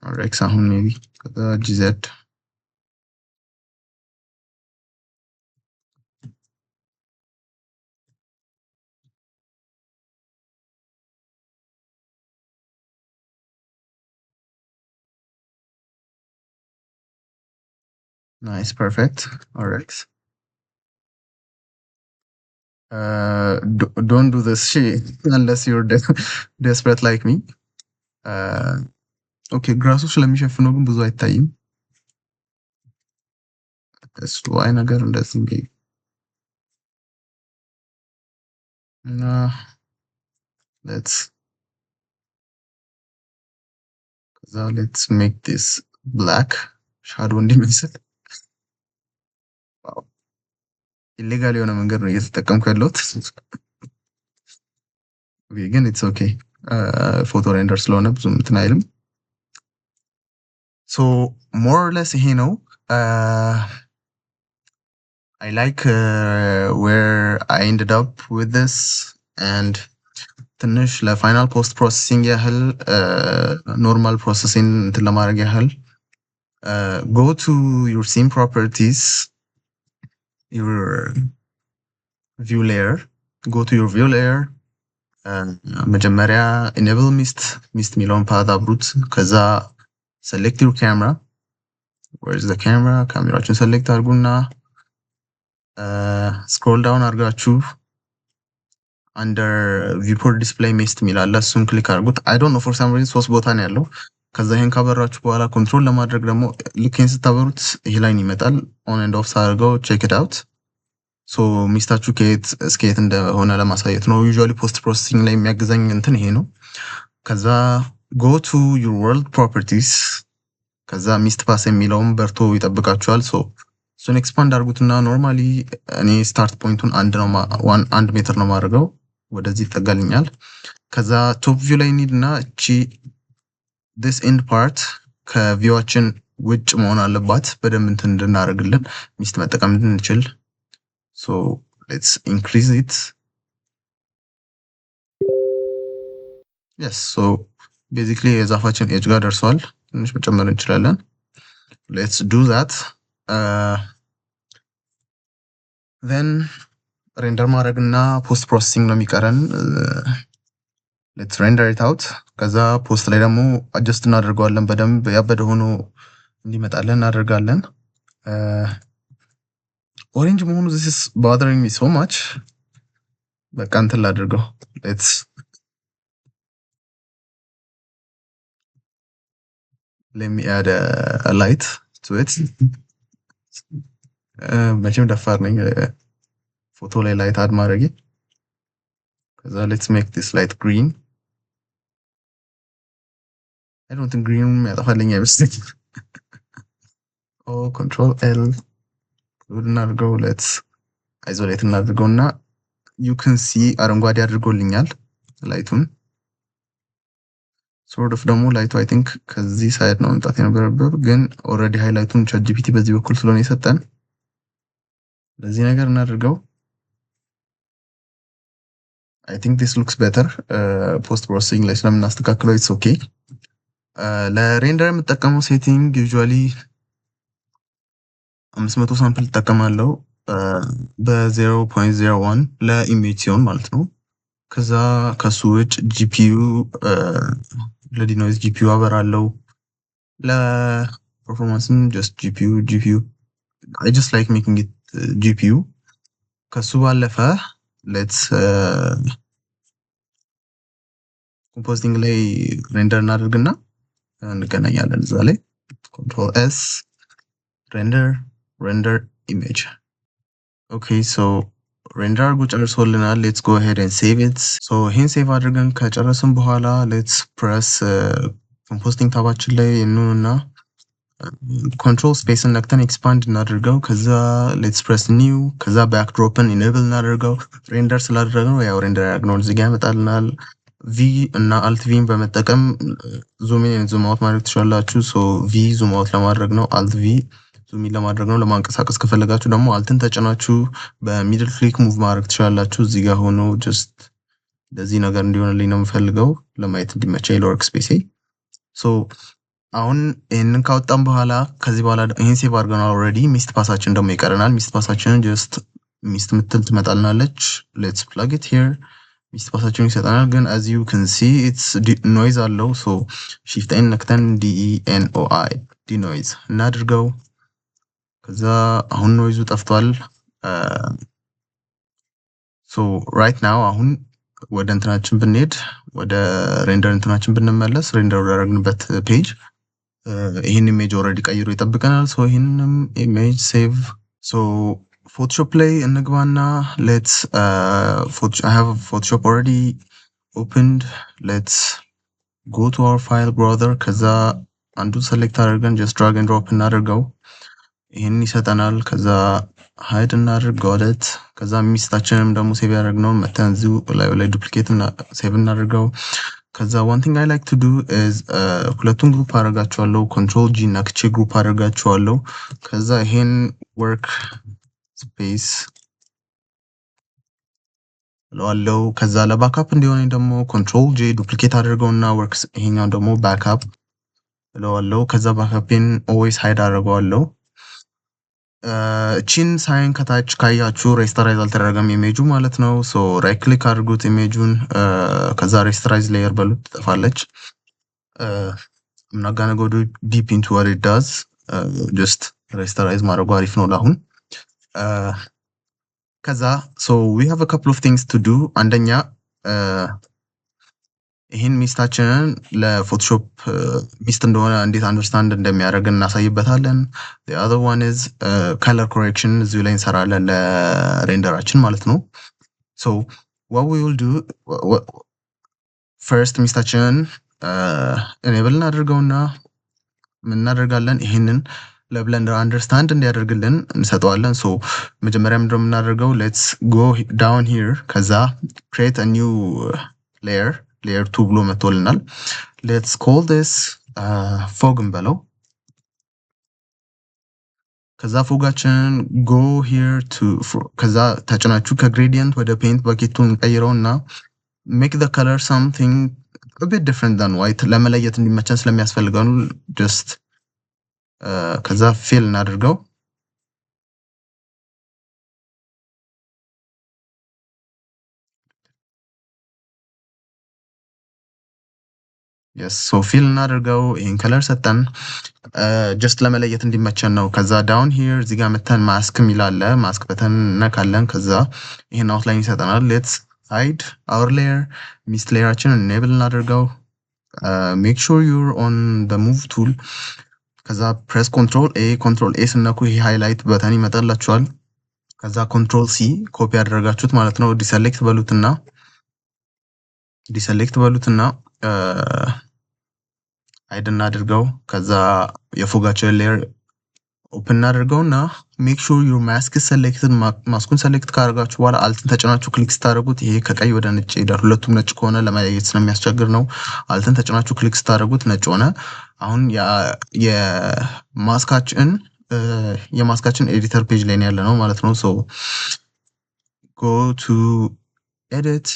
rx አሁን ሜቢ ከዛ gz nice perfect rx don't do this shit unless you're desperate like me. ኦኬ ግራሱ ስለሚሸፍነው ግን ብዙ አይታይም። እሱ አይ ነገር እንደዚህ ቢ እና let's make this black shadow እንዲመስል ኢሌጋል የሆነ መንገድ ነው እየተጠቀምኩ ያለሁት ግን ኢትስ ኦኬ ፎቶ ሬንደር ስለሆነ ብዙም እንትን አይልም። ሶ ሞር ኦር ለስ ይሄ ነው። I like where I ended up with this and ትንሽ ለፋይናል ፖስት ፕሮሰሲንግ ያህል ኖርማል ፕሮሰሲንግ እንትን ለማድረግ ያህል go to your scene properties, your view layer, go to your view layer, መጀመሪያ enable mist የሚለውን ፓት አብሩት። ከዛ select your camera, where is the camera? ካሜራችሁን select አድርጉና scroll down አድርጋችሁ under viewport display mist የሚል አለ፣ እሱን ክሊክ አድርጉት። I don't know for some reason 3 ቦታ ነው ያለው። ከዛ ይሄን ካበራችሁ በኋላ ኮንትሮል ለማድረግ ደግሞ ልክን ስታበሩት ይሄ ላይን ይመጣል። on and off ሳደርገው check it out። ሶ ሚስታችሁ ከየት እስከ የት እንደሆነ ለማሳየት ነው። ዩዥዋሊ ፖስት ፕሮሰሲንግ ላይ የሚያግዘኝ እንትን ይሄ ነው። ከዛ go to your world properties፣ ከዛ ሚስት ፓስ የሚለውን በርቶ ይጠብቃችኋል። ሶ እሱን ኤክስፓንድ አድርጉትና ኖርማሊ እኔ ስታርት ፖይንቱን 1 ሜትር ነው ማድረገው፣ ወደዚህ ይጠጋልኛል። ከዛ ቶፕ ቪው ላይ እንሂድና እቺ this end part ከቪዋችን ውጭ መሆን አለባት በደንብ እንትን እንድናደርግልን ሚስት መጠቀም እንድንችል። so let's increase it. yes, so basically የዛፋችን ኤጅ ጋር ደርሷል። ትንሽ መጨመር እንችላለን። let's do that. then ሬንደር ማድረግና ፖስት ፕሮሰሲንግ ነው የሚቀረን። let's render it out። ከዛ ፖስት ላይ ደግሞ አጀስት እናደርገዋለን፣ በደንብ ያበደ ሆኖ እንዲመጣለን እናደርጋለን። ኦሬንጅ መሆኑ this is bothering me so much። በቃ እንትን ላድርገው። let me add a light to it። መቼም ደፋር ነኝ ፎቶ ላይ ላይት አድ ማድረግ። ከዛ let's make this light green። I don't think green ያጠፋልኝ አይመስለኝም። control L እናድርገው። let's isolate እናድርገውና you can see አረንጓዴ አድርጎልኛል ላይቱን። sort of ደግሞ ላይቱ I think ከዚህ ሳይድ ነው መምጣት የነበረበት፣ ግን already ሃይላይቱን ChatGPT በዚህ በኩል ስለሆነ የሰጠን ለዚህ ነገር እናድርገው። I think this looks better። post processing ላይ ስለምናስተካክለው it's okay። ለሬንደር የምጠቀመው ሴቲንግ ዩዥዋሊ 500 ሳምፕል እጠቀማለሁ በ0.01 ለኢሜጅ ሲሆን ማለት ነው። ከዛ ከሱ ውጭ ጂፒዩ ለዲኖይዝ ጂፒዩ አበራለሁ። ለፐርፎርማንስም just ጂፒዩ I just like making it ጂፒዩ። ከሱ ባለፈ let's ኮምፖዚንግ ላይ ሬንደር እናደርግና እንገናኛለን እዛ ላይ። control S render image። okay, so ሬንደር አድርጎ ጨርሶልናል። let's go ahead and save it። so ይሄን ሴቭ አድርገን ከጨረስን በኋላ let's press ኮምፖዚንግ ታባችን ላይ እንሆንና ኮንትሮል ስፔስን ነክተን ኤክስፓንድ እናደርገው። ከዛ let's press new። ከዛ ባክድሮፕን ኢኔብል እናደርገው። ሬንደር ስላደረግነው ያው ሬንደር ያደረግነው እዚህ ጋር ያመጣልናል። ቪ እና አልት ቪን በመጠቀም ዙም ኢን ዙም አውት ማድረግ ትችላላችሁ። ሶ ቪ ዙም አውት ለማድረግ ነው፣ አልት ቪ ዙም ኢን ለማድረግ ነው። ለማንቀሳቀስ ከፈለጋችሁ ደግሞ አልትን ተጭናችሁ በሚድል ክሊክ ሙቭ ማድረግ ትችላላችሁ። እዚህ ጋር ሆኖ ጀስት ለዚህ ነገር እንዲሆንልኝ ነው የምፈልገው ለማየት እንዲመቸኝ ለወርክ ስፔሴ። ሶ አሁን ይሄንን ካወጣን በኋላ ከዚህ በኋላ ይሄን ሴቭ አድርገናል ኦልሬዲ። ሚስት ፓሳችን ደግሞ ይቀረናል። ሚስት ፓሳችንን ጀስት ሚስት ምትል ትመጣልናለች። let's plug it here። ሚስት ፓሳችንን ይሰጠናል፣ ግን as you can see it's noise አለው። ሶ shift n ነክተን DENOI denoise እናድርገው። ከዛ አሁን ኖይዙ ጠፍቷል። ሶ right now አሁን ወደ እንትናችን ብንሄድ፣ ወደ ሬንደር እንትናችን ብንመለስ ሬንደር ወዳደረግንበት ፔጅ ይህን ኢሜጅ ኦልሬዲ ቀይሮ ይጠብቀናል። ሶ ይህንም ኢሜጅ ሴቭ። ሶ ፎቶሾፕ ላይ እንግባና let's I have Photoshop already opened። let's go to our file browser። ከዛ አንዱን ሰሌክት አድርገን just drag and drop እናደርገው። ይህን ይሰጠናል። ከዛ ሃይድ እናድርገው አለት። ከዛ ሚስታችንም ደግሞ ሴቭ ያደረግነውን መተን እዚሁ ላይ ዱፕሊኬት እና ሴቭ እናደርገው። ከዛ one thing I like to do is ሁለቱን ግሩፕ አደርጋቸዋለሁ። ኮንትሮል ጂ ነክቼ ግሩፕ አደርጋቸዋለሁ። ከዛ ይሄን ወርክ ስፔስ እለዋለሁ። ከዛ ለባክአፕ እንዲሆነኝ ደግሞ ኮንትሮል ጄ ዱፕሊኬት አድርገውና ወርክስ ይሄኛው ደግሞ ባክአፕ እለዋለሁ። ከዛ ባክአፔን ኦልዌይስ ሃይድ አደርገዋለሁ። እቺን ሳይን ከታች ካያችሁ ሬስተራይዝ አልተደረገም ኢሜጁ ማለት ነው። ሶ ራይት ክሊክ አድርጉት ኢሜጁን፣ ከዛ ሬስተራይዝ ሌየር በሉት ትጠፋለች። I'm not gonna go deep into what it does. Just ሬስተራይዝ ማድረጉ አሪፍ ነው ለአሁን። ከዛ so we have a couple of things to do። አንደኛ ይህን ሚስታችንን ለፎቶሾፕ ሚስት እንደሆነ እንዴት አንደርስታንድ እንደሚያደርግ እናሳይበታለን። the other one is color correction እዚሁ ላይ እንሰራለን ለሬንደራችን ማለት ነው። so what we will do first ሚስታችንን enable እናደርገውና ምን እናደርጋለን ይሄንን ለብለንደር አንደርስታንድ እንዲያደርግልን እንሰጠዋለን። ሶ መጀመሪያ ምንድነው የምናደርገው let's go down here ከዛ create a new layer 2 ብሎ መጥቶልናል። let's call this fog እንበለው። ከዛ ፎጋችንን go here to ከዛ ተጭናችሁ ከግሬዲየንት ወደ ፔንት ባኬቱን ቀይረውና make the color something a bit different than white ለመለየት እንዲመቸን ስለሚያስፈልገው just ከዛ ፊል እናድርገው። yes so ፊል እናድርገው። ይሄን ከለር ሰጠን just ለመለየት እንዲመቸን ነው። ከዛ ዳውን ሂር እዚህ ጋር መተን ማስክ ሚላለ ማስክ በተን ነካለን። ከዛ ይሄን አውትላይን ይሰጠናል። let's hide our layer ሚስት ሌየራችን enable እናድርገው። make sure you're on the move tool ከዛ press control a ስነኩ ይሄ ሃይላይት በተን ይመጣላችኋል። ከዛ control c ኮፒ ያደረጋችሁት ማለት ነው ዲሰሌክት በሉትና ሃይድ እናድርገው። ከዛ የፎጋችን ሌየር ኦፕን እናድርገውና make sure your mask is selected ማስኩን ሴሌክት ካደረጋችሁ በኋላ አልትን ተጭናችሁ ክሊክ ስታደርጉት ይሄ ከቀይ ወደ ነጭ ይሄዳል። ሁለቱም ነጭ ከሆነ ለማየት ስለሚያስቸግር ነው። አልትን ተጭናችሁ ክሊክ ስታደርጉት ነጭ ሆነ። አሁን የማስካችን ኤዲተር ፔጅ ላይ ያለ ነው ማለት ነው። so go to edit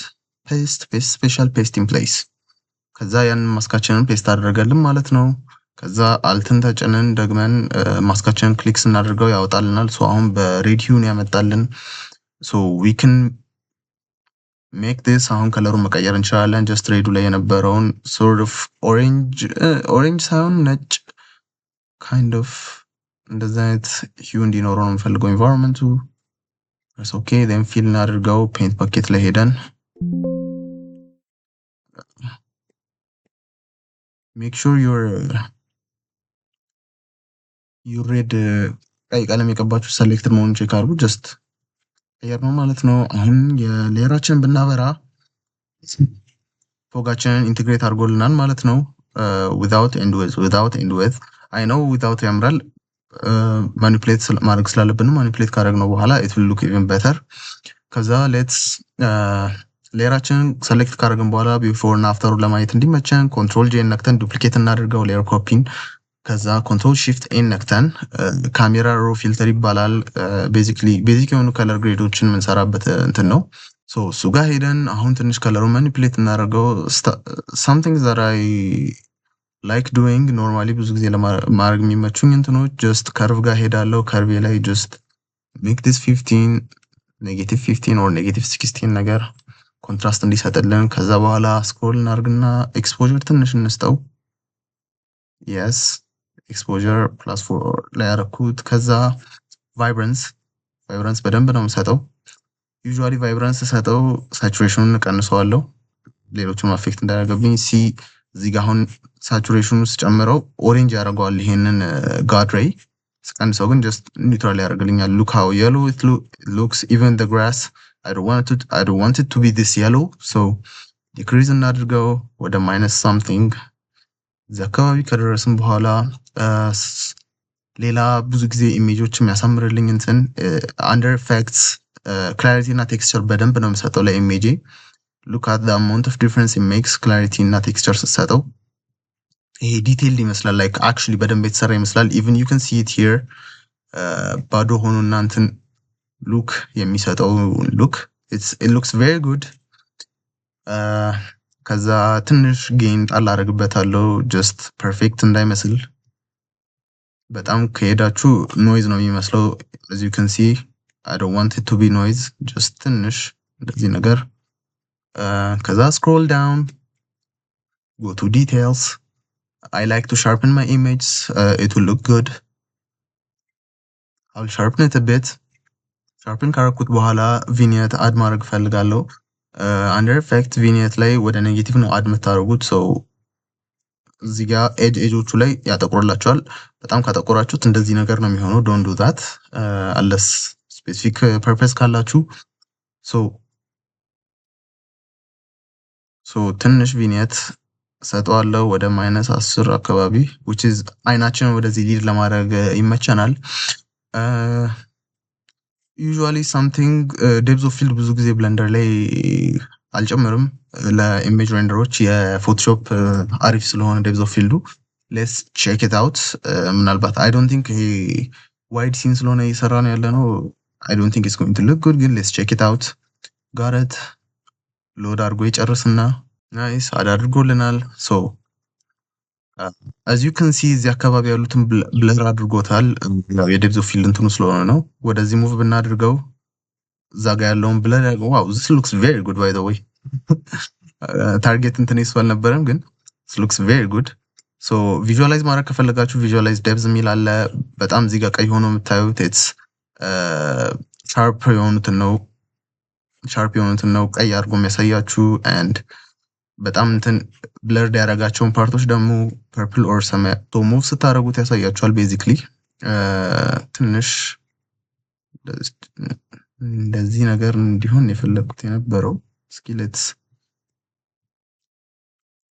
paste special paste in place ከዛ ያን ማስካችንን ፔስት አደረገልን ማለት ነው። ከዛ አልትን ተጭነን ደግመን ማስካችንን ክሊክ ስናደርገው ያወጣልናል። so አሁን በሬድ ሂውን ያመጣልን so we can make this አሁን ከለሩን መቀየር እንችላለን። just ሬዱ ላይ የነበረውን sort of orange ሳይሆን ነጭ kind of እንደዛ አይነት ሂው እንዲኖረው ነው የምፈልገው environment that's okay then fill እናድርገው። ፔንት ባኬት ላይ ሄደን make sure you read ቀይ ቀለም የቀባችሁ selected መሆኑን ቼክ አድርጉ። just ቀየር ነው ማለት ነው። አሁን የሌየራችንን ብናበራ ፎጋችንን ኢንቴግሬት አድርጎልናል ማለት ነው። without and with I know without ያምራል። ማኒፕሌት ማድረግ ስላለብን ማኒፕሌት ካደረግነው በኋላ it will look even better። ከዛ let's ሌየራችንን ሰሌክት ካደረግን በኋላ ቢፎር እና አፍተሩ ለማየት እንዲመቸን ኮንትሮል ጄ ነክተን ዱፕሊኬት እናድርገው ሌየር ኮፒን። ከዛ ኮንትሮል ሺፍት ኤን ነክተን ካሜራ ሮ ፊልተር ይባላል። ቤዚክ የሆኑ ከለር ግሬዶችን የምንሰራበት እንትን ነው። እሱ ጋር ሄደን አሁን ትንሽ ከለሩን ማኒፕሌት እናደርገው። something that I like doing normally ብዙ ጊዜ ለማድረግ የሚመቹኝ እንትኖች just ከርቭ ጋር ሄዳለሁ። ከርቭ ላይ just make this 15 -15 or -16 ነገር ኮንትራስት እንዲሰጥልን። ከዛ በኋላ ስክሮል እናርግና ኤክስፖዠር ትንሽ እንስጠው። yes exposure +4 ላይ ያረኩት። ከዛ ቫይብራንስ በደንብ ነው የምሰጠው። ዩዥዋሊ ቫይብራንስ ሰጠው ሳቹሬሽኑን ቀንሰዋለሁ ሌሎቹን አፌክት እንዳያደርግብኝ። እዚህ ጋር አሁን ሳቹሬሽኑ ውስጥ ጨምረው ኦሬንጅ ያደርገዋል። ይሄንን ጋድ ሬይ ስቀንሰው ግን just ኒውትራል ያደርግልኛል። look how yellow it looks even the grass I don't want it to be this yellow so decrease እናድርገው ወደ -something። እዚህ አካባቢ ከደረስን በኋላ ሌላ ብዙ ጊዜ ኢሜጆችም ያሳምርልኝ እንትን under effects clarity እና texture በደንብ ነው የምሰጠው ለኢሜጅ። look at the amount of difference it makes clarity እና texture ስትሰጠው ይሄ ዲቴይልድ ይመስላል like actually በደንብ የተሰራ ይመስላል። even you can see it here ባዶ ሆኖ እና እንትን ሉክ የሚሰጠው ሉክ it looks very good. ከዛ ትንሽ ጌን ጣል አደርግበታለሁ ጀስት ፐርፌክት እንዳይመስል። በጣም ከሄዳችሁ ኖይዝ ነው የሚመስለው። as you can see I don't want it to be noise, just ትንሽ እንደዚህ ነገር። ከዛ scroll down, go to details. I like to sharpen my image. It will look good. I'll sharpen it a bit. sharpen ካረኩት በኋላ vignette አድ ማድረግ ፈልጋለሁ። under effect vignette ላይ ወደ ኔጌቲቭ ነው አድ የምታደርጉት። so እዚህ ጋር ኤጆቹ ላይ ያጠቁርላችኋል። በጣም ካጠቆራችሁት እንደዚህ ነገር ነው የሚሆነው። don't do that unless specific purpose ካላችሁ። so ትንሽ vignette ሰጠዋለሁ ወደ -10 አካባቢ which is አይናችንን ወደዚህ ሊድ ለማድረግ ይመቸናል። usually something depth of field ብዙ ጊዜ ብለንደር ላይ አልጨምርም ለኢሜጅ ሬንደሮች። የፎቶሾፕ አሪፍ ስለሆነ depth of field let's check it out። ምናልባት I don't think ይሄ ዋይድ ሲን ስለሆነ እየሰራን ያለነው I don't think it's going to look good ግን let's check it out። got it ሎድ አድርጎ ይጨርስና ናይስ አድርጎልናል። so as you can see እዚህ አካባቢ ያሉትን ብለር አድርጎታል። የዴፕዝ ኦፍ ፊልድ እንትኑ ስለሆነ ነው። ወደዚህ ሙቭ ብናድርገው እዛ ጋር ያለውን ብለር wow this looks very good by the way ታርጌት እንትን ይስፋ አልነበረም ግን this looks very good። so visualize ማድረግ ከፈለጋችሁ visualize depth የሚል አለ። በጣም እዚህ ጋር ቀይ ሆኖ የምታዩት it's sharp የሆኑትን ነው ቀይ አድርጎ የሚያሳያችሁ and በጣም እንትን ብለርድ ያደረጋቸውን ፓርቶች ደግሞ ፐርፕል ኦር ሰማያዊ ቶ ሙቭ ስታደርጉት ያሳያችኋል። ቤዚክሊ ትንሽ እንደዚህ ነገር እንዲሆን የፈለኩት የነበረው እስኪ let's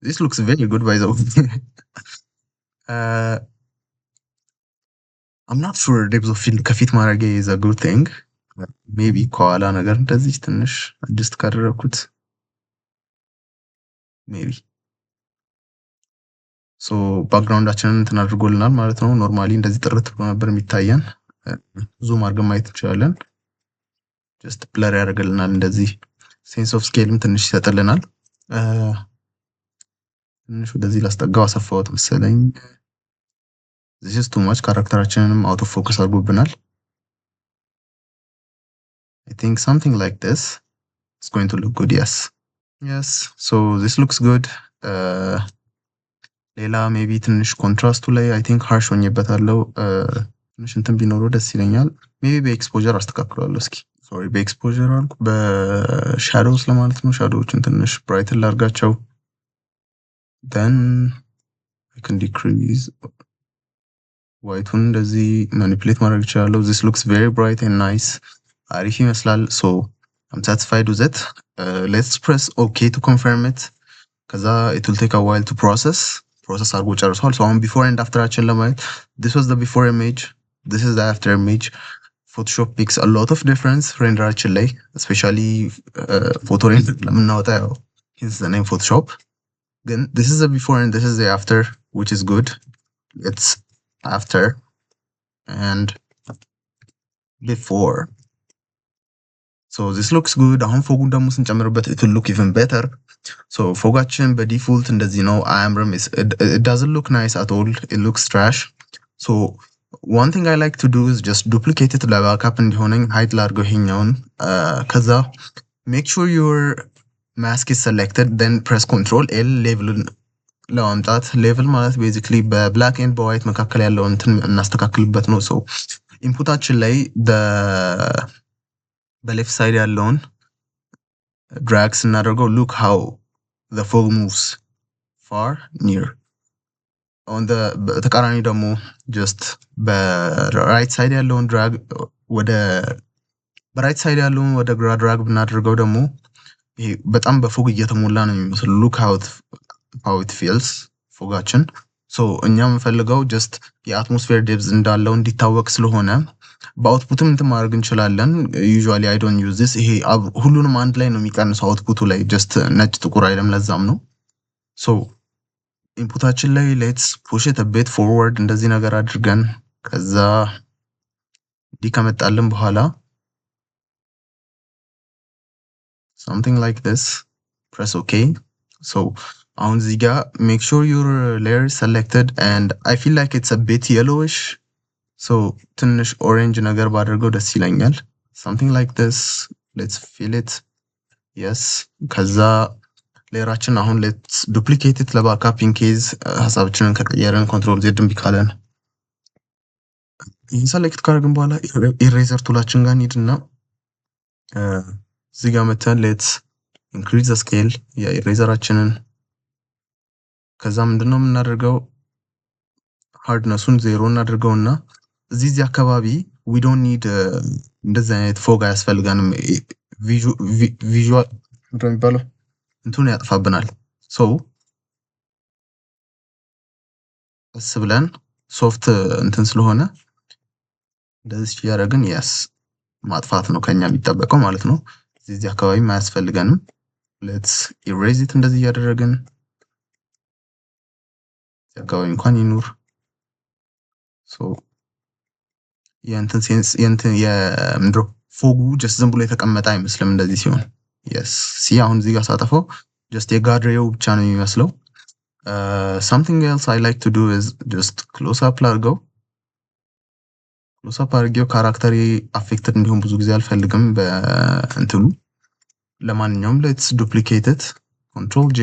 this looks very good by the way I'm not sure depth of field ከፊት ማድረግ is a good thing maybe ከኋላ ነገር እንደዚህ ትንሽ አድጀስት ካደረኩት ሜቢ ሶ ባክግራውንዳችንን እንትን አድርጎልናል ማለት ነው። ኖርማሊ እንደዚህ ጥርት ብሎ ነበር የሚታየን። ዙም አድርገን ማየት እንችላለን። ጀስት ብለር ያደርግልናል። እንደዚህ ሴንስ ኦፍ ስኬልም ትንሽ ይሰጥልናል። ትንሽ ወደዚህ ላስጠጋው አሰፋሁት መሰለኝ። this is too much ካራክተራችንንም አውት ኦፍ ፎከስ አድርጎብናል። I think something like this is going to look good. Yes, so this looks good. ሌላ ሜቢ ትንሽ ኮንትራስቱ ላይ I think harsh ሆኜበታለሁ። ትንሽ እንትን ቢኖረው ደስ ይለኛል። ሜቢ በኤክስፖዠር አስተካክለዋለሁ። እስኪ ሶሪ በኤክስፖዠር አልኩ በሻዶውስ ለማለት ነው። ሻዶዎችን ትንሽ ብራይትን ላድርጋቸው። then I can decrease ዋይቱን እንደዚህ ማኒፑሌት ማድረግ እችላለሁ። this looks very bright and nice አሪፍ ይመስላል። so I'm satisfied with it. Let's press OK to confirm it. ከዛ it will take a while to process አድርጎ ጨርሷል። so አሁን before and after አችን ለማየት this was the before image, this is the after image. Photoshop makes a lot of difference ሬንደራችን ላይ especially ፎቶ ሬንደር ለምናወጣ ያው hence the name Photoshop። ግን this is the before and this is the after which is good. It's after and before. so this looks good. አሁን ፎጉን ደግሞ ስንጨምርበት it will look even better. so ፎጋችን በዲፎልት እንደዚህ ነው። አያምርም። it doesn't look nice at all. it looks trash. so one thing I like to do is just duplicate it ለባካፕ እንዲሆነኝ ሃይድ ላድርገው ይሄኛውን። ከዛ make sure your mask is selected, then press Ctrl L ሌቭልን ለማምጣት። ሌቭል ማለት basically በብላክ ኤንድ በዋይት መካከል ያለውን እንትን እናስተካክልበት ነው። so ኢንፑታችን ላይ በሌፍት ሳይድ ያለውን ድራግ ስናደርገው look how the fog moves far near. on the ተቃራኒ ደግሞ just በራይት ሳይድ ያለውን ድራግ ወደ በራይት ሳይድ ያለውን ወደ ግራ ድራግ ብናደርገው ደግሞ ይሄ በጣም በፎግ እየተሞላ ነው የሚመስለው። look how it feels ፎጋችን። so እኛ የምንፈልገው just የአትሞስፌር ዴፕዝ እንዳለው እንዲታወቅ ስለሆነ በአውትፑትም እንትን ማድረግ እንችላለን። usually I don't use this። ይሄ ሁሉንም አንድ ላይ ነው የሚቀንሰው አውትፑቱ ላይ just ነጭ ጥቁር አይደለም። ለዛም ነው so ኢንፑታችን ላይ let's push it a bit forward እንደዚህ ነገር አድርገን ከዛ እንዲህ ከመጣልን በኋላ something like this. Press OK. So አሁን እዚህ ጋር make sure your layer is selected and I feel like it's a bit yellowish. So ትንሽ orange ነገር ባደርገው ደስ ይለኛል. Something like this. Let's fill it. Yes. ከዛ ሌየራችን አሁን let's duplicate it ለባካፕ in case ሀሳባችንን ከቀየርን control Z እምቢ ካለን ይህን ሰሌክት ካደረግን በኋላ ኢሬዘር ቱላችን ጋር እንሂድና እዚህ ጋር መተን ሌትስ ኢንክሪዝ ዘ ስኬል የኢሬዘራችንን ከዛ ምንድነው የምናደርገው ሃርድነሱን 0 እናድርገውና እዚህ አካባቢ we don't need እንደዚህ አይነት ፎግ አያስፈልጋንም ቪዥዋል ምንድነው የሚባለው እንትን ያጥፋብናል ሶ እስ ብለን ሶፍት እንትን ስለሆነ እንደዚህ ያደረግን yes ማጥፋት ነው ከኛ የሚጠበቀው ማለት ነው እዚህ አካባቢ ማያስፈልገንም let's erase it እንደዚህ ያደረግን አካባቢ እንኳን ይኑር so የእንትን ሴንስ የእንትን የምድሮ ፎጉ just ዝም ብሎ የተቀመጠ አይመስልም እንደዚህ ሲሆን yes ሲ አሁን እዚህ ጋር ሳጠፈው just የጋድሬው ብቻ ነው የሚመስለው something else I like to do is just close up ላድርገው close up አድርጌው ካራክተሪ አፌክትድ እንዲሆን ብዙ ጊዜ አልፈልግም በእንትኑ ለማንኛውም let's duplicate it control J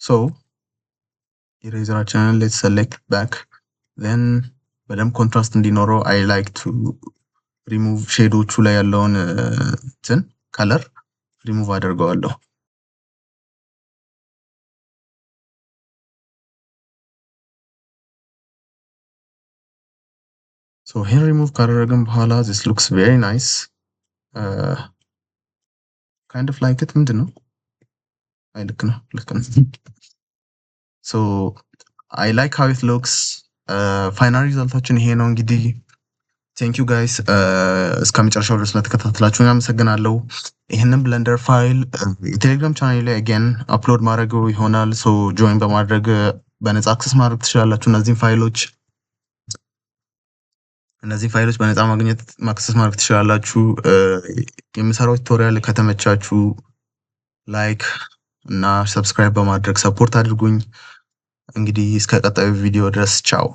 so ኢሬዘራችንን let's select back then በደም ኮንትራስት እንዲኖረው I like to remove ሼዶቹ ላይ ያለውን እንትን ከለር remove አደርገዋለሁ so here remove ካደረግን በኋላ this looks very nice kind of like it ምንድነው አይ ልክ ነው so I like how it looks ፋይናል ሪዛልታችን ይሄ ነው እንግዲህ thank you guys እስከመጨረሻው ድረስ ስለተከታተላችሁ አመሰግናለሁ ይሄንን ብለንደር ፋይል የቴሌግራም ቻናሌ ላይ again አፕሎድ ማድረገው ይሆናል so join በማድረግ በነፃ አክሰስ ማድረግ ትችላላችሁ እነዚህ ፋይሎች በነፃ ማግኘት ማክሰስ ማድረግ ትችላላችሁ የምሰራው ቱቶሪያል ከተመቻችሁ ላይክ እና ሰብስክራይብ በማድረግ ሰፖርት አድርጉኝ እንግዲህ እስከ ቀጣዩ ቪዲዮ ድረስ ቻው